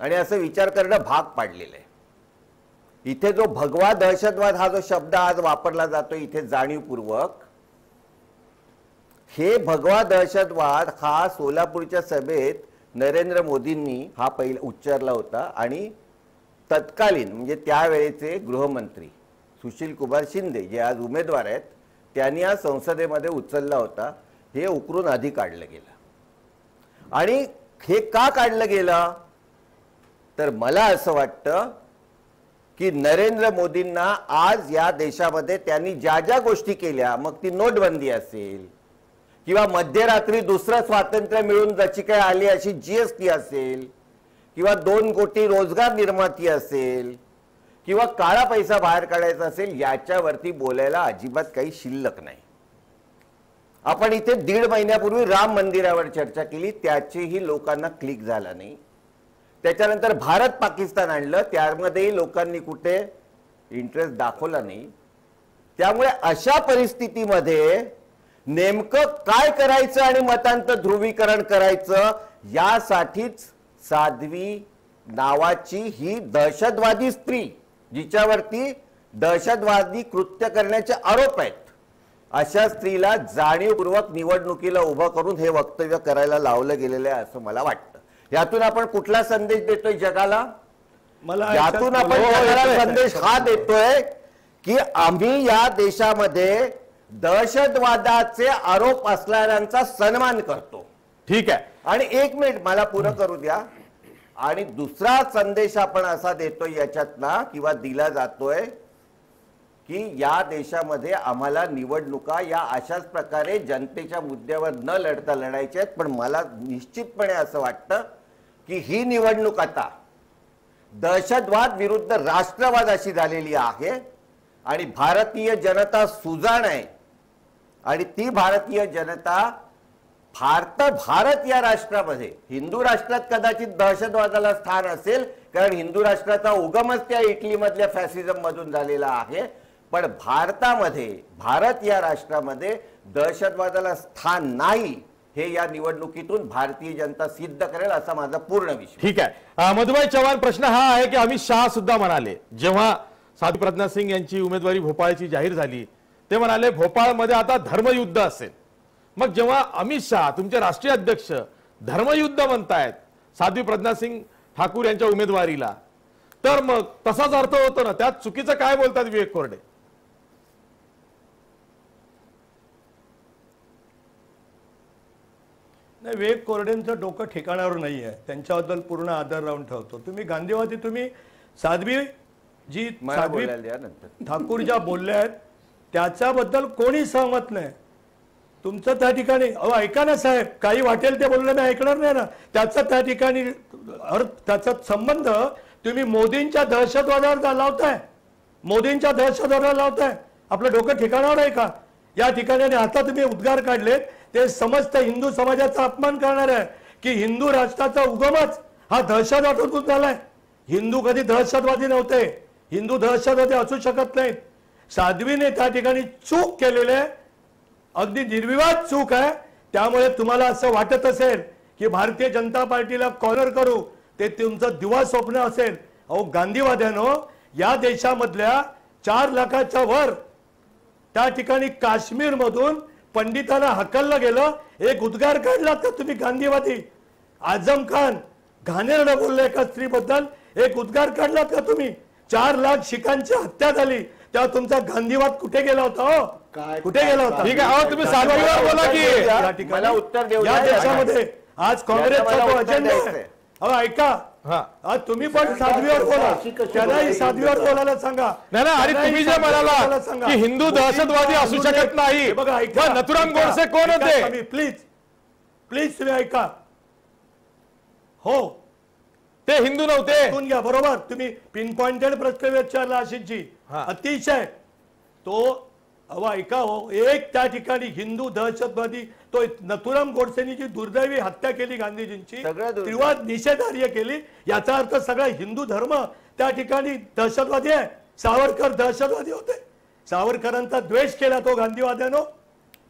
आणि असं विचार करणं भाग पाडलेलं आहे. इथे जो भगवा दहशतवाद हा जो शब्द आज वापरला जातो इथे जाणीवपूर्वक, हे भगवा दहशतवाद हा सोलापूरच्या सभेत नरेंद्र मोदींनी हा पहिला उच्चारला होता, आणि तत्कालीन म्हणजे त्यावेळेचे गृहमंत्री सुशील कुमार शिंदे जे आज उमेदवार आहेत त्यांनी आज संसदेमध्ये उचलला होता. हे उकरून आधी काढलं गेलं. आणि हे का काढलं गेलं तर मला असं वाटतं की नरेंद्र मोदींना आज या देशामध्ये त्यांनी ज्या ज्या गोष्टी केल्या, मग ती नोटबंदी असेल किंवा मध्यरात्री दुसरं स्वातंत्र्य मिळून जशी काय आली अशी GST असेल, किंवा 2 कोटी रोजगार निर्मिती असेल, किंवा काळा पैसा बाहेर काढायचा असेल, याच्यावरती बोलायला अजिबात काही शिल्लक नाही. आपण इथे 1.5 महिन्यापूर्वी राम मंदिरावर चर्चा केली, त्याचीही लोकांना क्लिक झाला नाही. त्याच्यानंतर भारत पाकिस्तान आणलं, त्यामध्येही लोकांनी कुठे इंटरेस्ट दाखवला नाही. त्यामुळे अशा परिस्थितीमध्ये नेमकं काय करायचं आणि मतांतर ध्रुवीकरण करायचं यासाठीच साध्वी नावाची ही दहशतवादी स्त्री, जिच्यावरती दहशतवादी कृत्य करण्याचे आरोप आहेत, अशा स्त्रीला जाणीवपूर्वक निवडणुकीला उभं करून हे वक्तव्य करायला लावलं गेलेलं आहे असं मला वाटतं. यातून आपण कुठला संदेश देतोय जगाला? यातून आपण जगाला संदेश हा देतोय की आम्ही या देशामध्ये दहशतवादाचे आरोप असणाऱ्यांचा सन्मान करतो. ठीक आहे. आणि 1 मिनिट मला पुरं करू द्या. आणि दुसरा संदेश आपण असा देतोय याच्यातला किंवा दिला जातोय की या देशामध्ये आम्हाला निवडणुका या अशाच प्रकारे जनतेच्या मुद्द्यावर न लढता लढायच्या आहेत. पण मला निश्चितपणे असं वाटतं की ही निवडणूक आता दहशतवाद विरुद्ध राष्ट्रवाद अशी झालेली आहे, आणि भारतीय जनता सुजाण आहे, आणि ती भारतीय जनता भारत या राष्ट्रामध्ये, हिंदू राष्ट्रात कदाचित दहशतवादाला स्थान असेल कारण हिंदू राष्ट्राचा उगमच त्या इटली मधल्या फॅसिझम मधून झालेला आहे, पण भारतामध्ये, भारत या राष्ट्रामध्ये दहशतवादाला स्थान नाही हे या निवडणुकीतून भारतीय जनता सिद्ध करेल असा माझा पूर्ण विश्वास. ठीक आहे. मधुबाई चव्हाण, प्रश्न हा आहे की अमित शहा सुद्धा म्हणाले, जेव्हा साध्वी प्रज्ञा सिंग यांची उमेदवारी भोपाळची जाहीर झाली ते म्हणाले भोपाळमध्ये आता धर्मयुद्ध असेल. मग जेव्हा अमित शहा तुमचे राष्ट्रीय अध्यक्ष धर्मयुद्ध म्हणतायत साध्वी प्रज्ञा सिंग ठाकूर यांच्या उमेदवारीला, तर मग तसाच अर्थ होतो ना, त्यात चुकीचं काय बोलतात विवेक कोरडे? नाही, विवेक कोरडेंचं डोकं ठिकाणावर नाही आहे, त्यांच्याबद्दल पूर्ण आदर राहून ठेवतो. तुम्ही गांधीवादी, तुम्ही साध्वी ठाकूर ज्या बोलल्या आहेत त्याच्याबद्दल कोणी सहमत नाही. तुमचं त्या ठिकाणी ऐका ना साहेब, काही वाटेल ते बोलणं मी ऐकणार नाही ना. त्याचा त्या ठिकाणी त्याचा संबंध तुम्ही मोदींच्या दहशतवादावर लावताय, मोदींच्या दहशतवादावर लावताय. आपलं डोकं ठिकाणावर आहे का या ठिकाणी? आता तुम्ही उद्गार काढलेत ते समस्त हिंदू समाजाचा अपमान करणार आहे की हिंदू राष्ट्राचा उगमच हा दहशतवादातून झालाय. हिंदू कधी दहशतवादी नव्हते, हिंदू दहशतवादी असू शकत नाहीत. साध्वीने त्या ठिकाणी चूक केलेली आहे, अगदी निर्विवाद चूक आहे. त्यामुळे तुम्हाला असं वाटत असेल की भारतीय जनता पार्टीला कॉर्नर करू, ते तुमचं दिवा स्वप्न असेल. अहो गांधीवाद्यानो, या देशामधल्या 4 लाखाच्या वर त्या ठिकाणी काश्मीर मधून पंडितांना हकललं गेलं. एक उद्गार काढला तर तुम्ही गांधीवादी. आझम खान घाणेरडं बोलले एका स्त्रीबद्दल, एक उद्गार काढला का तुम्ही? 4 लाख शिखांची हत्या झाली तेव्हा तुमचा गांधीवाद कुठे गेला होता? कुठे गेला होता? ठीक आहे, तुम्ही साध्वीवर बोला की मला उत्तर देऊ. या देशामध्ये आज काँग्रेसचा मला तो उत्तर अजेंडा द्यायचंय. आहे. अहो ऐका, हा. आज तुम्ही पण साध्वीवर बोला, त्यालाही साध्वीवर बोलायला सांगा. नाही आणि तुम्ही जे म्हणाला की हिंदू दहशतवादी असू शकत नाही, बघा ऐका, नथुराम गोडसे कोण होते? प्लीज प्लीज तुम्ही ऐका. हो, ते हिंदू नव्हते. ऐकून घ्या. बरोबर, तुम्ही पिन पॉइंटेड प्रश्न विचारला आशिषजी, अतिशय तो. अहो ऐका हो, एक त्या ठिकाणी हिंदू दहशतवादी, तो नथुराम गोडसेनी जी दुर्दैवी हत्या केली गांधीजींची, तीव्र निषेधार्ह केली, याचा अर्थ सगळा हिंदू धर्म त्या ठिकाणी दहशतवादी आहे. सावरकर दहशतवादी होते, सावरकरांचा द्वेष केला तो गांधीवाद्यानो.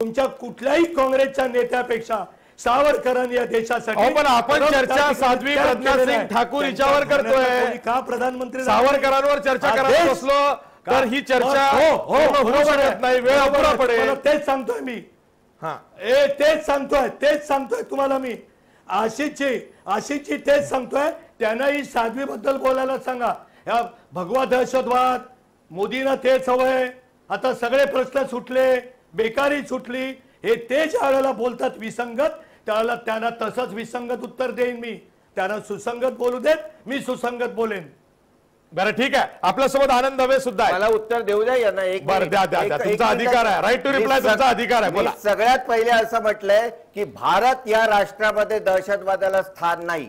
तुमच्या कुठल्याही काँग्रेसच्या नेत्यापेक्षा सावरकरांनी या देशासाठी. पण आपण चर्चा साध्वी प्रज्ञासिंग ठाकूर हिच्यावर करतोय का? प्रधानमंत्री सावरकरांवर चर्चा करायला बसलो तर ही चर्चा होऊ शकत नाही, वेळ अपुरा पडेल. तेच सांगतोय मी. तेच सांगतोय तुम्हाला मी. आशिषची तेच सांगतोय. त्यांनाही साध्वी बद्दल बोलायला सांगा. ह्या भगवा दहशतवाद, मोदींना तेच हवंय, आता सगळे प्रश्न सुटले, बेकारी सुटली, हे ते ज्या वेळेला बोलतात विसंगत, त्यावेळेला त्यांना तसंच विसंगत उत्तर देईन मी. त्यांना सुसंगत बोलू देत, मी सुसंगत बोलेन. बरं ठीक आहे, आपल्यासोबत आनंद हवे सुद्धा आहे. मला उत्तर देऊ द्या यांना. एक बरं द्या, तुमचा अधिकार आहे, राईट टू रिप्लाय तुमचा अधिकार आहे. बोला. सगळ्यात पहिले असं म्हटलंय की भारत या राष्ट्रामध्ये दहशतवादाला स्थान नाही.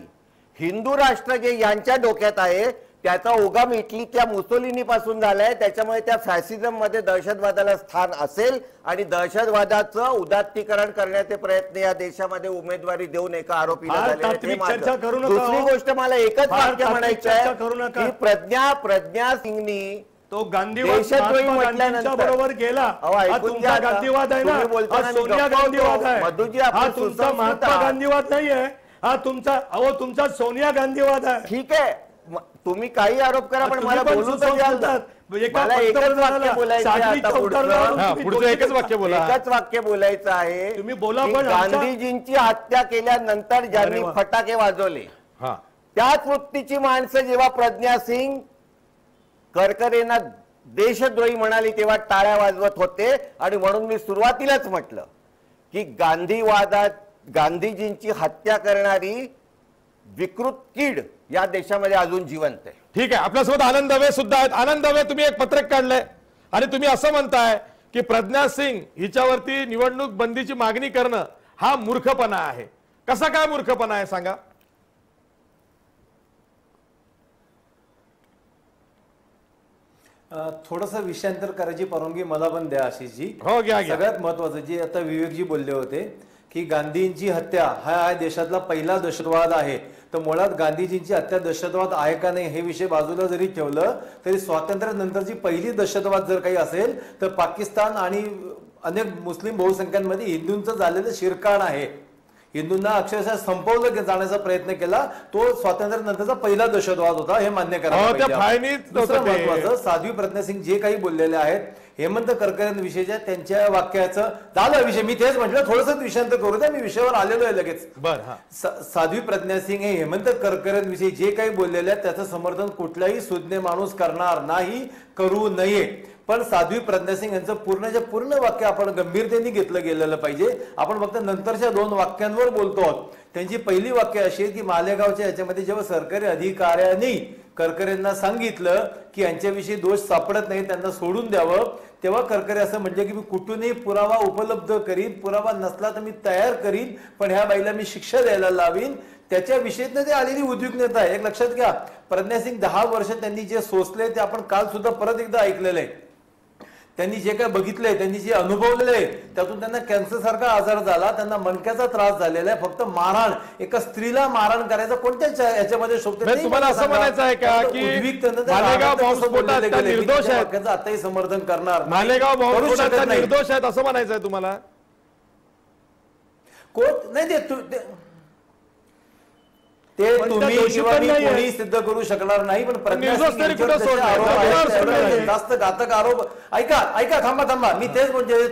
हिंदू राष्ट्र जे यांच्या डोक्यात आहे त्याचा उगम इटलीच्या मुसोलिनी पासून झालाय, त्याच्यामुळे त्या फॅसिझम मध्ये दहशतवादाला स्थान असेल आणि दहशतवादाचं उदात्तीकरण करण्याचे प्रयत्न या देशामध्ये उमेदवारी देऊन एका आरोपीला झाले. दुसरी गोष्ट मला एकच वाक्य म्हणायचं आहे की प्रज्ञा सिंगनी तो गांधीवाद म्हटल्यानंतर बरोबर गेला. हा तुमचा गांधीवाद आहे ना, हा सोनिया गांधीवाद आहे, हा तुमचा महात्मा गांधीवाद नाहीये, हा तुमचा सोनिया गांधीवाद आहे. ठीक आहे, तुम्ही काही आरोप करा पण मला बोलू तर द्याल. मला एकच वाक्य बोलायचं, एकच वाक्य बोलायचं आहे. तुम्ही बोला. पण गांधीजींची हत्या केल्यानंतर ज्यांनी फटाके वाजवले त्याच वृत्तीची माणसं जेव्हा प्रज्ञा सिंग करकरेंना देशद्रोही म्हणाली तेव्हा टाळ्या वाजवत होते. आणि म्हणून मी सुरुवातीलाच म्हटलं की गांधीजींची हत्या करणारी विकृत कीड या देशामध्ये अजून जिवंत आहे. ठीक आहे, आपल्यासोबत आनंद हवे सुद्धा आहेत. आनंद हवे, तुम्ही एक पत्रक काढलंय आणि तुम्ही असं म्हणताय की प्रज्ञा सिंग हिच्यावरती निवडणूक बंदीची मागणी करणं हा मूर्खपणा आहे. कसा काय मूर्खपणा आहे सांगा. थोडंसं विषयांतर करायची परवानगी मला पण द्या आशिषजी. हो घ्या. सगळ्यात महत्वाचं जे आता विवेकजी बोलले होते की गांधींची हत्या हा देशातला पहिला दहशतवाद आहे, तर मुळात गांधीजींची हत्या दहशतवाद आहे का नाही हे विषय बाजूला जरी ठेवलं तरी स्वातंत्र्यानंतरची पहिली दहशतवाद जर काही असेल तर पाकिस्तान आणि अनेक मुस्लिम बहुसंख्यांमध्ये हिंदूंचं झालेलं शिरकाण आहे. हिंदूंना अक्षरशः संपवलं जाण्याचा प्रयत्न केला, तो स्वातंत्र्यानंतरचा पहिला दहशतवाद होता, हे मान्य करायला. दुसरं महत्वाचं, साध्वी प्रज्ञा सिंग जे काही बोललेले आहेत हेमंत करकरेंविषयीच्या त्यांच्या वाक्याचं झालं विषय. मी तेच म्हटलं थोडंसं विषयांतर करू द्या, मी विषयावर आलेलो आहे लगेच. साध्वी प्रज्ञा सिंग हे हेमंत करकरेंविषयी जे काही बोललेले आहेत त्याचं समर्थन कुठलाही सुज्ञ माणूस करणार नाही, करू नये. पण साध्वी प्रज्ञा सिंग यांचं पूर्णच्या पूर्ण वाक्य आपण गंभीरतेने घेतलं गेलेलं पाहिजे. आपण फक्त नंतरच्या 2 वाक्यांवर बोलतो आहोत. त्यांची पहिली वाक्य अशी आहे की मालेगावच्या याच्यामध्ये जेव्हा सरकारी अधिकाऱ्यांनी करकरेंना सांगितलं की यांच्याविषयी दोष सापडत नाही, त्यांना सोडून द्यावं, तेव्हा करकरे असं म्हटलं की मी कुठूनही पुरावा उपलब्ध करीन, पुरावा नसला तर मी तयार करीन, पण ह्या बाईला मी शिक्षा द्यायला लावीन. त्याच्याविषयीनं ते आलेली उद्विग्नता आहे. एक लक्षात घ्या, प्रज्ञा सिंग 10 वर्ष त्यांनी जे सोसले ते आपण काल सुद्धा परत एकदा ऐकलेलं आहे. त्यांनी जे काय बघितलंय, त्यांनी जे अनुभवलंय, त्यातून त्यांना कॅन्सर सारखा आजार झाला, त्यांना मणक्याचा त्रास झालेला आहे. फक्त मारहाण, एका स्त्रीला मारहाण करायचं कोणत्या याच्यामध्ये शोभते? तुम्हाला असं म्हणायचं आहे का की मालेगाव बॉम्बस्फोटात निर्दोष आहेत, आताही समर्थन करणार मालेगाव बॉम्बस्फोटात निर्दोष आहेत असं म्हणायचं आहे तुम्हाला? कोण नाही ते तुम्ही किंवा मी कोणी सिद्ध करू शकणार नाही. पण जास्त घातक आरोप. ऐका थांबा, मी तेच म्हणजे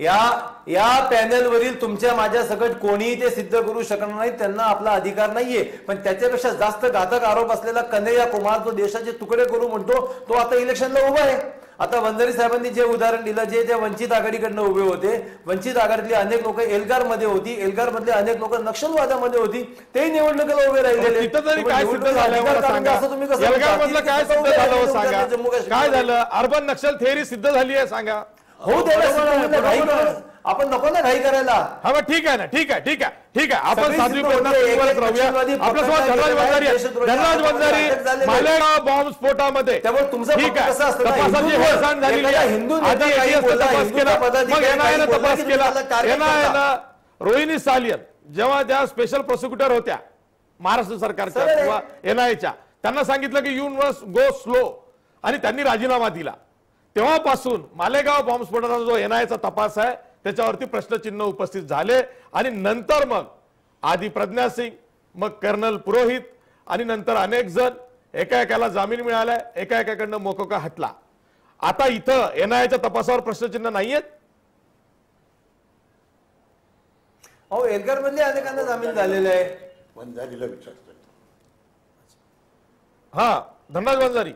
या पॅनलवरील तुमच्या माझ्या सकट कोणीही ते सिद्ध करू शकणार नाही, त्यांना आपला अधिकार नाहीये. पण त्याच्यापेक्षा जास्त घातक आरोप असलेला कन्हैया कुमार, जो देशाचे तुकडे करू म्हणतो, तो आता इलेक्शनला उभा आहे. आता वंजारी साहेबांनी जे उदाहरण दिलं, जे त्या वंचित आघाडीकडनं उभे होते, वंचित आघाडीतली अनेक लोक एल्गार मध्ये होती, एल्गार मधले अनेक लोक नक्षलवादामध्ये होती, तेही निवडणुकीला उभे राहिलेले. काय झालं? अर्बन नक्षल थेअरी सिद्ध झाली आहे, सांगा. हो, आपण नको ना घाई करायला. हा मग ठीक आहे ना, ठीक आहे, ठीक आहे, ठीक आहे. आपण साध्वी प्रज्ञासिंगवरच राहूया. आपल्यासोबत धनराज वंजारी मालेगाव बॉम्ब स्फोटामध्ये त्यामुळे तुमचं ठीक आहे, कसं असतं ना, तपासाची हेळसांड झालेली आहे. हिंदू आधी ATS तपास केला, मग NIA ने तपास केला. NIA रोहिणी सालियन जेव्हा त्या स्पेशल प्रोसिक्युटर होत्या महाराष्ट्र सरकारच्या किंवा NIAच्या, त्यांना सांगितलं की यू मस्ट गो स्लो, आणि त्यांनी राजीनामा दिला. तेव्हापासून मालेगाव बॉम्बस्फोटाचा जो NIAचा तपास आहे त्याच्यावरती प्रश्नचिन्ह उपस्थित झाले. आणि नंतर मग आधी प्रज्ञा सिंग, मग कर्नल पुरोहित, आणि नंतर अनेक जण, एका एकाला जामीन मिळालाय, एका एकाकडनं मोकोका हटला. आता इथं NIAच्या तपासावर प्रश्नचिन्ह नाहीयेत. अहो, एल्गार मधले अनेकांना जामीन झालेले आहे. वंजारीला विचारतो. हा, धनराज वंजारी.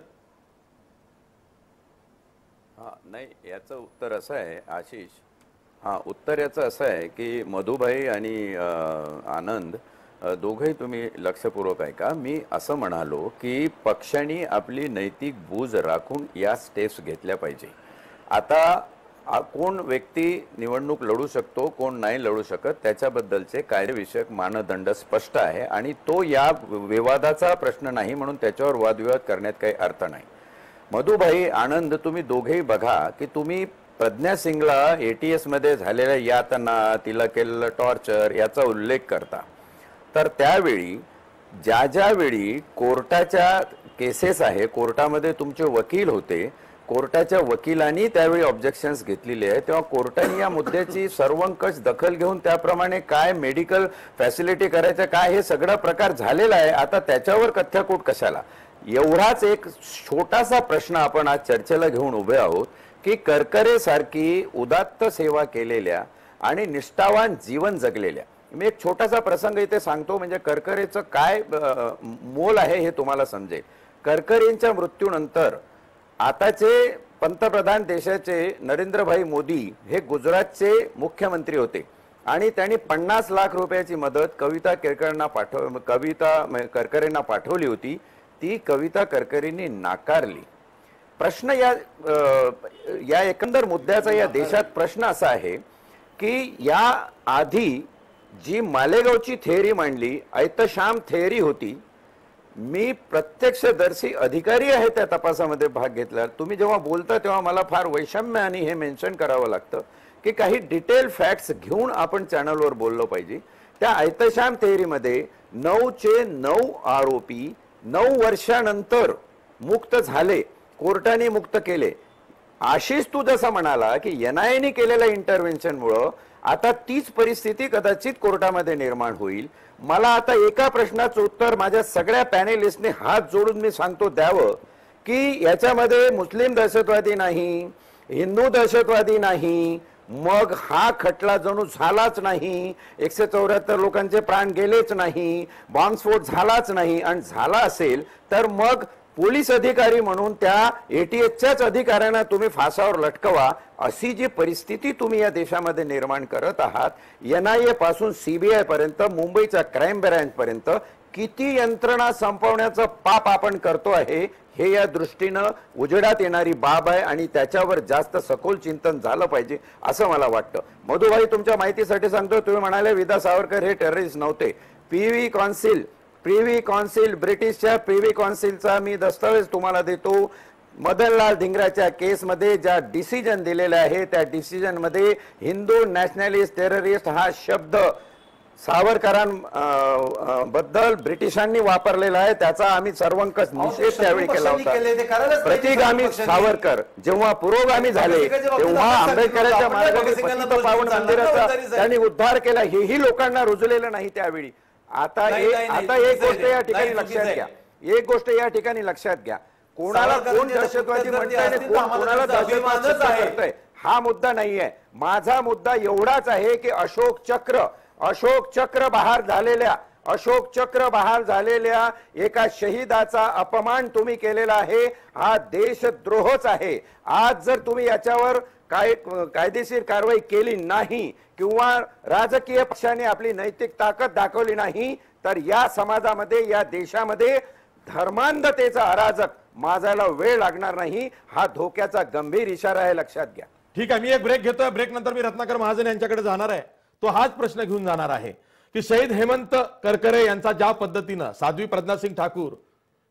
हा, नाही, याचं उत्तर असं आहे आशिष. हा, उत्तर याचं असं आहे की मधुभाई आणि आनंद दोघंही तुम्ही लक्षपूर्वक ऐका. मी असं म्हणालो की पक्षांनी आपली नैतिक बूज राखून या स्टेप्स घेतल्या पाहिजे. आता कोण व्यक्ती निवडणूक लढू शकतो, कोण नाही लढू शकत, त्याच्याबद्दलचे कायदेविषयक मानदंड स्पष्ट आहे, आणि तो या विवादाचा प्रश्न नाही, म्हणून त्याच्यावर वादविवाद करण्यात काही अर्थ नाही. मधुभाई, आनंद, तुम्ही दोघेही बघा की तुम्ही प्रज्ञा सिंगला ATS मध्ये झालेल्या यातना, तिला केलेलं टॉर्चर याचा उल्लेख करता. तर त्यावेळी ज्या वेळी कोर्टाच्या केसेस आहे, कोर्टामध्ये तुमचे वकील होते, कोर्टाच्या वकिलांनी त्यावेळी ऑब्जेक्शन्स घेतलेले आहे, तेव्हा कोर्टाने या मुद्द्याची सर्वंकष दखल घेऊन त्याप्रमाणे काय मेडिकल फॅसिलिटी करायचं, काय हे सगळा प्रकार झालेला आहे. आता त्याच्यावर कथ्याकूट कशाला? एवढाच एक छोटासा प्रश्न आपण आज चर्चेला घेऊन उभे आहोत की करकरे सारखी उदात्त सेवा केलेल्या आणि निष्ठावान जीवन जगलेल्या, मी एक छोटासा प्रसंग इथे सांगतो, म्हणजे करकरेचं काय मोल आहे हे तुम्हाला समजेल. करकरेंच्या मृत्यूनंतर आताचे पंतप्रधान देशाचे नरेंद्रभाई मोदी हे गुजरातचे मुख्यमंत्री होते, आणि त्यांनी 50 लाख रुपयाची मदत कविता करकरेंना पाठवली होती. ती कविता करकरेंनी नाकारली. प्रश्न या एकंदर मुद्द्याचा या देशात प्रश्न असा आहे की या आधी जी मालेगावची थेअरी मांडली, ऐतशाम थेअरी होती, मी प्रत्यक्षदर्शी अधिकारी आहे त्या तपासामध्ये भाग घेतला. तुम्ही जेव्हा बोलता तेव्हा मला फार वैषम्य आणि हे मेन्शन करावं लागतं की काही डिटेल फॅक्ट्स घेऊन आपण चॅनलवर बोललो पाहिजे. त्या ऐतशाम थेअरीमध्ये 9चे 9 आरोपी 9 वर्षानंतर मुक्त झाले, कोर्टाने मुक्त केले. आशिष, तू जसा म्हणाला की NIAने केलेल्या इंटरव्हेन्शनमुळं आता तीच परिस्थिती कदाचित कोर्टामध्ये निर्माण होईल. मला आता एका प्रश्नाचं उत्तर माझ्या सगळ्या पॅनेलिस्टने हात जोडून मी सांगतो द्यावं की याच्यामध्ये मुस्लिम दहशतवादी नाही, हिंदू दहशतवादी नाही, मग हा खटला जणू झालाच नाही, 174 लोकांचे प्राण गेलेच नाही, बॉम्बस्फोट झालाच नाही, आणि झाला असेल तर मग पोलीस अधिकारी म्हणून त्या ATSच्याच अधिकाऱ्यांना तुम्ही फासावर लटकवा, अशी जी परिस्थिती तुम्ही या देशामध्ये निर्माण करत आहात. NIA पासून CBI पर्यंत, मुंबईच्या क्राईम ब्रँच पर्यंत किती यंत्रणा संपवण्याचं पाप आपण करतो आहे हे या दृष्टीनं उजेडात येणारी बाब आहे, आणि त्याच्यावर जास्त सखोल चिंतन झालं पाहिजे असं मला वाटतं. मधुभाई, तुमच्या माहितीसाठी सांगतो, तुम्ही म्हणाले विदा सावरकर हे टेररिस्ट नव्हते. प्रिव्ही कौन्सिल ब्रिटिशच्या प्रिव्ही कौन्सिलचा मी दस्तावेज तुम्हाला देतो. मदनलाल धिंगराच्या केसमध्ये ज्या डिसिजन दिलेले आहे त्या डिसिजन मध्ये हिंदू नॅशनलिस्ट टेररिस्ट हा शब्द सावरकरांबद्दल ब्रिटिशांनी वापरलेला आहे, त्याचा आम्ही सर्वंकष निषेध त्यावेळी केला होता. प्रतिगामी सावरकर जेव्हा पुरोगामी झाले तेव्हा आंबेडकरांच्या मार्गाने पतित पावन मंदिराचा त्यांनी उद्धार केला, हेही लोकांना रुजलेलं नाही त्यावेळी. आता एक गोष्ट या ठिकाणी लक्षात घ्या, कोणाला कोण दहशतवादी म्हणताय, कोणाला दहशतवादी करतोय हा मुद्दा नाहीये. माझा मुद्दा एवढाच आहे की अशोक चक्र बहाल झालेल्या एका शहीदाचा अपमान तुम्ही केलेला आहे. हा देशद्रोहच आहे. आज जर तुम्ही याच्यावर कायदेशीर कारवाई केली नाही किंवा राजकीय पक्षाने आपली नैतिक ताकद दाखवली नाही तर या समाजामध्ये, या देशामध्ये धर्मांधतेचा अराजक माजायला वेळ लागणार नाही. हा धोक्याचा गंभीर इशारा आहे, लक्षात घ्या. ठीक आहे, मी एक ब्रेक घेतोय. ब्रेक नंतर मी रत्नाकर महाजन यांच्याकडे जाणार आहे. तो हाच प्रश्न घेऊन जाणार आहे की शहीद हेमंत करकरे यांचा ज्या पद्धतीनं साध्वी प्रज्ञासिंग ठाकूर,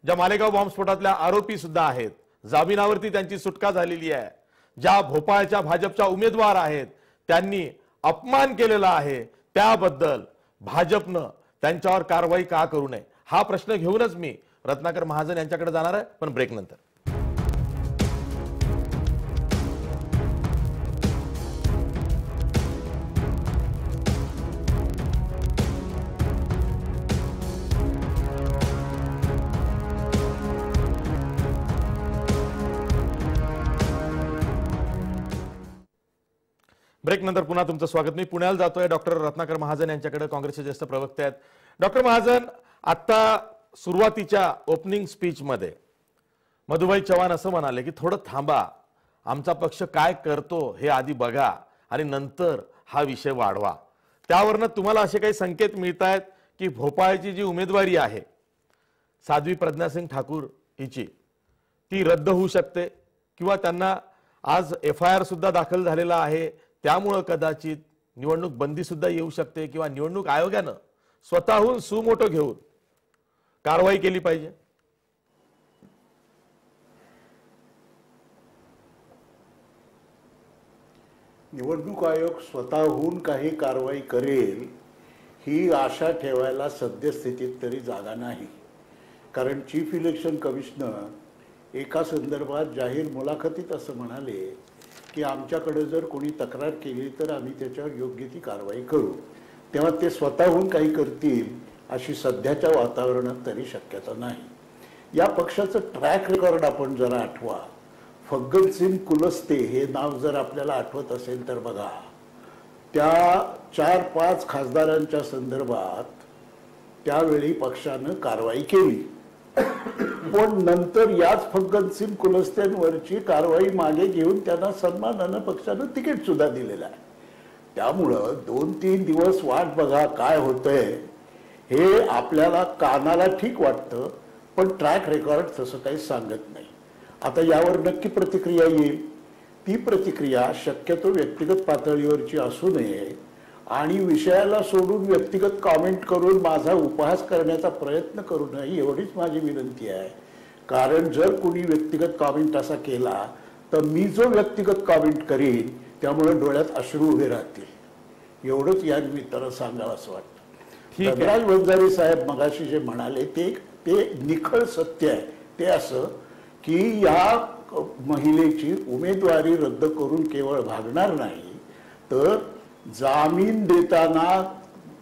ज्या मालेगाव बॉम्बस्फोटातल्या आरोपी सुद्धा आहेत, जामिनावरती त्यांची सुटका झालेली आहे, ज्या भोपाळच्या भाजपच्या उमेदवार आहेत, त्यांनी अपमान केलेला आहे, त्याबद्दल भाजपनं त्यांच्यावर कारवाई का करू नये हा प्रश्न घेऊनच मी रत्नाकर महाजन यांच्याकडे जाणार आहे, पण ब्रेक नंतर. ब्रेक नंतर पुन्हा तुमचं स्वागत. मी पुण्याला जातोय डॉक्टर रत्नाकर महाजन यांच्याकडे, काँग्रेसचे ज्येष्ठ प्रवक्ते आहेत. डॉक्टर महाजन, आता सुरुवातीच्या ओपनिंग स्पीच मध्ये मधुभाई चव्हाण असं म्हणाले की थोडं थांबा, आमचा पक्ष काय करतो हे आधी बघा आणि नंतर हा विषय वाढवा. त्यावरनं तुम्हाला असे काही संकेत मिळत आहेत की भोपाळची जी उमेदवारी आहे साध्वी प्रज्ञासिंग ठाकूर हिची, ती रद्द होऊ शकते किंवा त्यांना आज FIR सुद्धा दाखल झालेला आहे, त्यामुळे कदाचित निवडणूक बंदी सुद्धा येऊ शकते किंवा निवडणूक आयोगानं स्वतःहून सुमोटो घेऊन कारवाई केली पाहिजे. निवडणूक आयोग स्वतःहून काही कारवाई करेल ही आशा ठेवायला सद्यस्थितीत तरी जागा नाही. कारण चीफ इलेक्शन कमिशनर एका संदर्भात जाहीर मुलाखतीत असं म्हणाले की आमच्याकडे जर कोणी तक्रार केली तर आम्ही त्याच्यावर योग्य ती कारवाई करू. तेव्हा ते स्वतःहून काही करतील अशी सध्याच्या वातावरणात तरी शक्यता नाही. या पक्षाचं ट्रॅक रेकॉर्ड आपण जरा आठवा. फग्गनसिंग कुलस्ते हे नाव जर आपल्याला आठवत असेल तर बघा, त्या 4-5 खासदारांच्या संदर्भात त्यावेळी पक्षानं कारवाई केली, पण नंतर याच फग्गनसिंग कुलस्त्यांवरची कारवाई मागे घेऊन त्यांना सन्मानानं पक्षानं तिकीट सुद्धा दिलेलं आहे. त्यामुळं 2-3 दिवस वाट बघा काय होतंय हे आपल्याला कानाला ठीक वाटतं, पण ट्रॅक रेकॉर्ड तसं काही सांगत नाही. आता यावर नक्की प्रतिक्रिया येईल. ती प्रतिक्रिया शक्यतो व्यक्तिगत पातळीवरची असू नये आणि विषयाला सोडून व्यक्तिगत कॉमेंट करून माझा उपहास करण्याचा प्रयत्न करू नये एवढीच माझी विनंती आहे. कारण जर कोणी व्यक्तिगत कॉमेंट असा केला तर मी जो व्यक्तिगत कॉमेंट करीन त्यामुळे डोळ्यात अश्रू उभे राहतील. एवढंच या निमित्तानं सांगावं असं वाटतं. धनराज वंजारी साहेब मगाशी जे म्हणाले ते निखळ सत्य आहे. ते असं की या महिलेची उमेदवारी रद्द करून केवळ भागणार नाही, तर जामीन देताना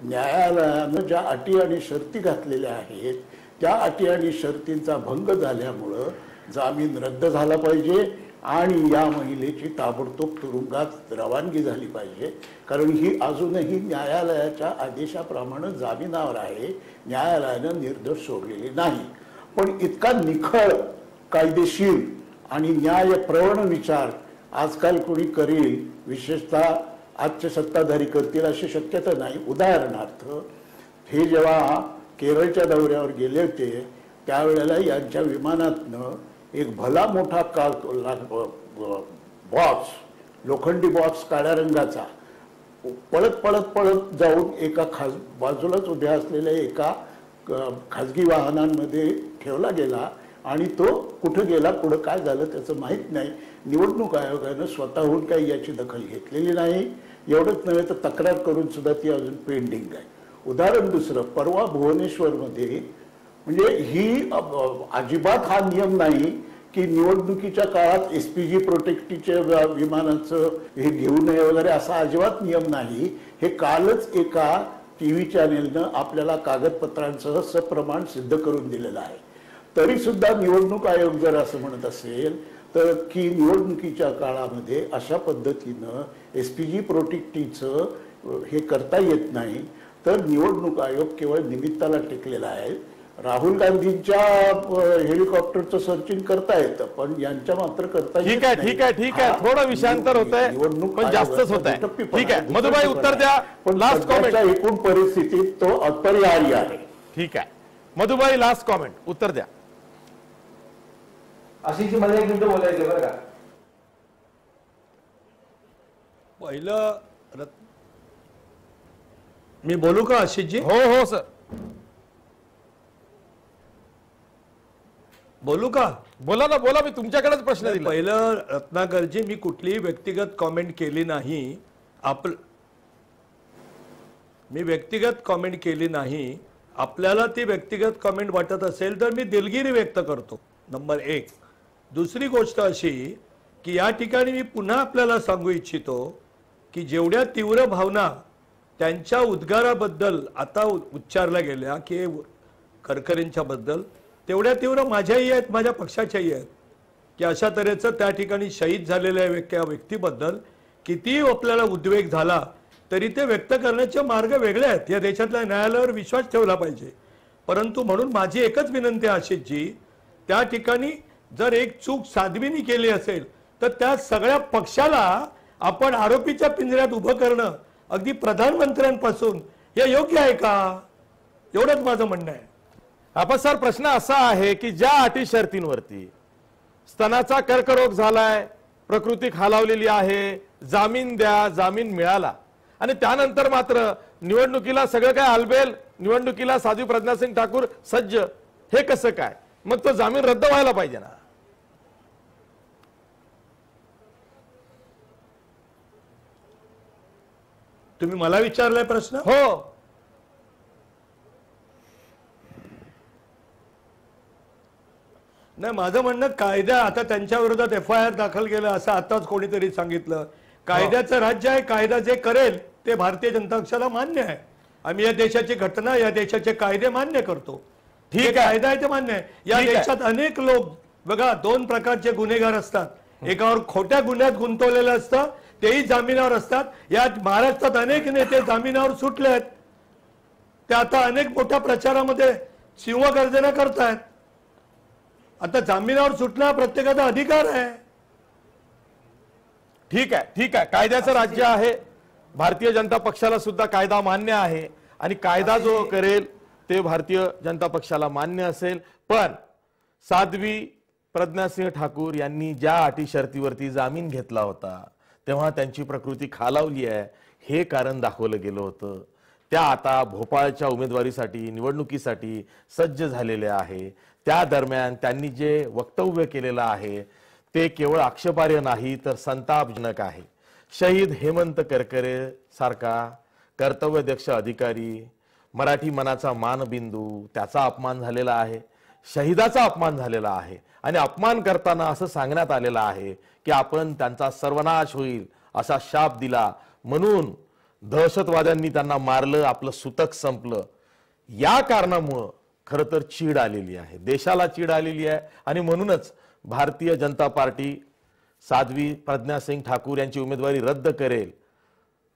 न्यायालयानं ज्या अटी आणि शर्ती घातलेल्या आहेत त्या अटी आणि शर्तींचा भंग झाल्यामुळं जामीन रद्द झाला पाहिजे आणि या महिलेची ताबडतोब तुरुंगात रवानगी झाली पाहिजे. कारण ही अजूनही न्यायालयाच्या आदेशाप्रमाणे जामिनावर आहे, न्यायालयानं निर्दोष सोडलेली नाही. पण इतका निखळ, कायदेशीर आणि न्यायप्रवण विचार आजकाल कोणी करेल, विशेषतः आजचे सत्ताधारी करतील अशी शक्यता नाही. उदाहरणार्थ, हे जेव्हा केरळच्या दौऱ्यावर गेले होते त्यावेळेला यांच्या विमानातनं एक भला मोठा बॉक्स, लोखंडी बॉक्स काळ्या रंगाचा, पळत जाऊन एका बाजूलाच उभ्या असलेल्या एका खाजगी वाहनांमध्ये ठेवला गेला आणि तो कुठं गेला, पुढं काय झालं त्याचं माहीत नाही. निवडणूक आयोगानं स्वतःहून काही याची दखल घेतलेली नाही. एवढंच नव्हे तर तक्रार करून सुद्धा ती अजून पेंडिंग आहे. उदाहरण दुसरं, परवा भुवनेश्वरमध्ये, म्हणजे ही अजिबात हा नियम नाही की निवडणुकीच्या काळात SPG प्रोटेक्टिव्हच्या विमानाचं हे घेऊ नये वगैरे, असा अजिबात नियम नाही. हे कालच एका TV चॅनेलनं आपल्याला कागदपत्रांसह सप्रमाण सिद्ध करून दिलेलं आहे. तरी सुद्धा निवडणूक आयोग जर असं म्हणत असेल तर की निवडणुकीच्या काळामध्ये अशा पद्धतीनं SPG प्रोटेक्टीचं हे करता येत नाही, तर निवडणूक आयोग केवळ निमित्ताला टेकलेला आहे. राहुल गांधींच्या हेलिकॉप्टरचं सर्चिंग करता येतं, पण यांच्या मात्र करता येत नाही. ठीक आहे थोडं विषांतर होतंय, पण जास्तच होत आहे. ठीक आहे मधुबाई, उत्तर द्या. पण लास्ट कॉमेंट. एकूण परिस्थितीत तो अपरिहार्य आहे. ठीक आहे मधुबाई, लास्ट कॉमेंट, उत्तर द्या. अशीची मला 1 मिनिट बोलायचं बरं का. पहिलं मी बोलू का आशिषजी? हो सर बोलू का? बोला ना, बोला. मी तुमच्याकडेच प्रश्न दिला. पहिलं रत्नाकरजी, मी कुठलीही व्यक्तिगत कॉमेंट केली नाही. मी व्यक्तिगत कॉमेंट केली नाही. आपल्याला ती व्यक्तिगत कॉमेंट वाटत असेल तर मी दिलगिरी व्यक्त करतो, नंबर 1. दुसरी गोष्ट अशी की या ठिकाणी मी पुन्हा आपल्याला सांगू इच्छितो की जेवढ्या तीव्र भावना त्यांच्या उद्गाराबद्दल आता उच्चारल्या गेल्या की करकरेंच्या बद्दल, तेवढ्या तीव्र माझ्याही आहेत, माझ्या पक्षाच्याही आहेत, की अशा तऱ्हेचं त्या ठिकाणी शहीद झालेल्या व्यक्तीबद्दल कितीही आपल्याला उद्वेग झाला तरी ते व्यक्त करण्याचे मार्ग वेगळे आहेत. या देशातल्या न्यायालयावर विश्वास ठेवला पाहिजे. परंतु म्हणून माझी एकच विनंती आहे आशिषजी, त्या ठिकाणी जर एक चूक साध्वीनी केली असेल तर त्या सगळ्या पक्षाला आपण आरोपीच्या पिंजऱ्यात उभं करणं अगदी प्रधानमंत्र्यांपासून हे योग्य आहे का? एवढंच माझं म्हणणं आहे. आपण सर, प्रश्न असा आहे की ज्या अटी शर्तींवरती स्तनाचा कर्करोग झालाय, प्रकृती खालावलेली आहे, जामीन द्या, जामीन मिळाला, आणि त्यानंतर मात्र निवडणुकीला सगळं काय आलबेल, निवडणुकीला साध्वी प्रज्ञा सिंग ठाकूर सज्ज, हे कसं काय? मग तो जामीन रद्द व्हायला पाहिजे ना. तुम्ही मला विचारलाय प्रश्न? हो. नाही, माझं म्हणणं कायदा, आता त्यांच्या विरोधात FIR दाखल केलं असं आताच कोणीतरी सांगितलं. कायद्याचं राज्य आहे, कायदा जे करेल ते भारतीय जनता पक्षाला मान्य आहे. आम्ही या देशाची घटना, या देशाचे कायदे मान्य करतो. ठीक आहे, कायदा आहे ते मान्य आहे. या देशात अनेक लोक बघा 2 प्रकारचे गुन्हेगार असतात. एकावर खोट्या गुन्ह्यात गुंतवलेलं असतं, तेही जामिनावर असतात. या महाराष्ट्रात अनेक नेते जामिनावर सुटले आहेत. ते आता अनेक मोठ्या प्रचारामध्ये सिंहगर्जना करतायत. आता जामिनावर सुटणं प्रत्येकाचा अधिकार आहे. ठीक आहे, कायद्याचं राज्य आहे. भारतीय जनता पक्षाला सुद्धा कायदा मान्य आहे आणि कायदा जो करेल ते भारतीय जनता पक्षाला मान्य असेल. पण साध्वी प्रज्ञा सिंह ठाकूर यांनी ज्या अटी शर्तीवरती जामीन घेतला होता तेव्हा त्यांची प्रकृती खालावली आहे हे कारण दाखवलं गेलं होतं. त्या आता भोपाळच्या उमेदवारीसाठी, निवडणुकीसाठी सज्ज झालेल्या आहे. त्या दरम्यान त्यांनी जे वक्तव्य केलेलं आहे ते केवळ आक्षेपार्ह नाही तर संतापजनक आहे. शहीद हेमंत करकरे सारखा कर्तव्यदक्ष अधिकारी, मराठी मनाचा मानबिंदू, त्याचा अपमान झालेला आहे, शहीदाचा अपमान झालेला आहे. आणि अपमान करताना असं सांगण्यात आलेलं आहे की आपण त्यांचा सर्वनाश होईल असा शाप दिला, म्हणून दहशतवाद्यांनी त्यांना मारलं, आपलं सुतक संपलं. या कारणामुळं खरं तर चीड आलेली आहे, देशाला चीड आलेली आहे. आणि म्हणूनच भारतीय जनता पार्टी साध्वी प्रज्ञा सिंग ठाकूर यांची उमेदवारी रद्द करेल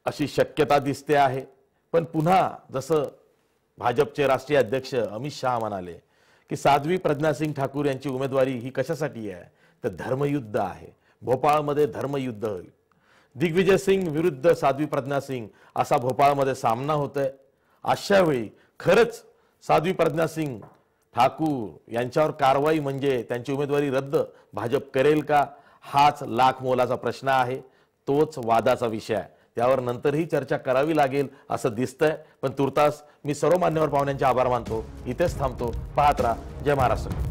अशी शक्यता दिसते आहे. पण पुन्हा जसं भाजपचे राष्ट्रीय अध्यक्ष अमित शहा म्हणाले की साध्वी प्रज्ञा सिंग ठाकूर यांची उमेदवारी ही कशासाठी आहे तर धर्मयुद्ध आहे. भोपाळमध्ये धर्मयुद्ध होईल. दिग्विजय सिंग विरुद्ध साध्वी प्रज्ञा सिंग असा भोपाळमध्ये सामना होतोय. अशा वेळी खरंच साध्वी प्रज्ञा सिंग ठाकूर यांच्यावर कारवाई म्हणजे त्यांची उमेदवारी रद्द भाजप करेल का, हाच लाख मोलाचा प्रश्न आहे. तोच वादाचा विषय आहे. त्यावर नंतरही चर्चा करावी लागेल असं दिसतंय. पण तुर्तास मी सर्व मान्यवर पाहुण्यांचे आभार मानतो. इथेच थांबतो. पाहत राहा जय महाराष्ट्र.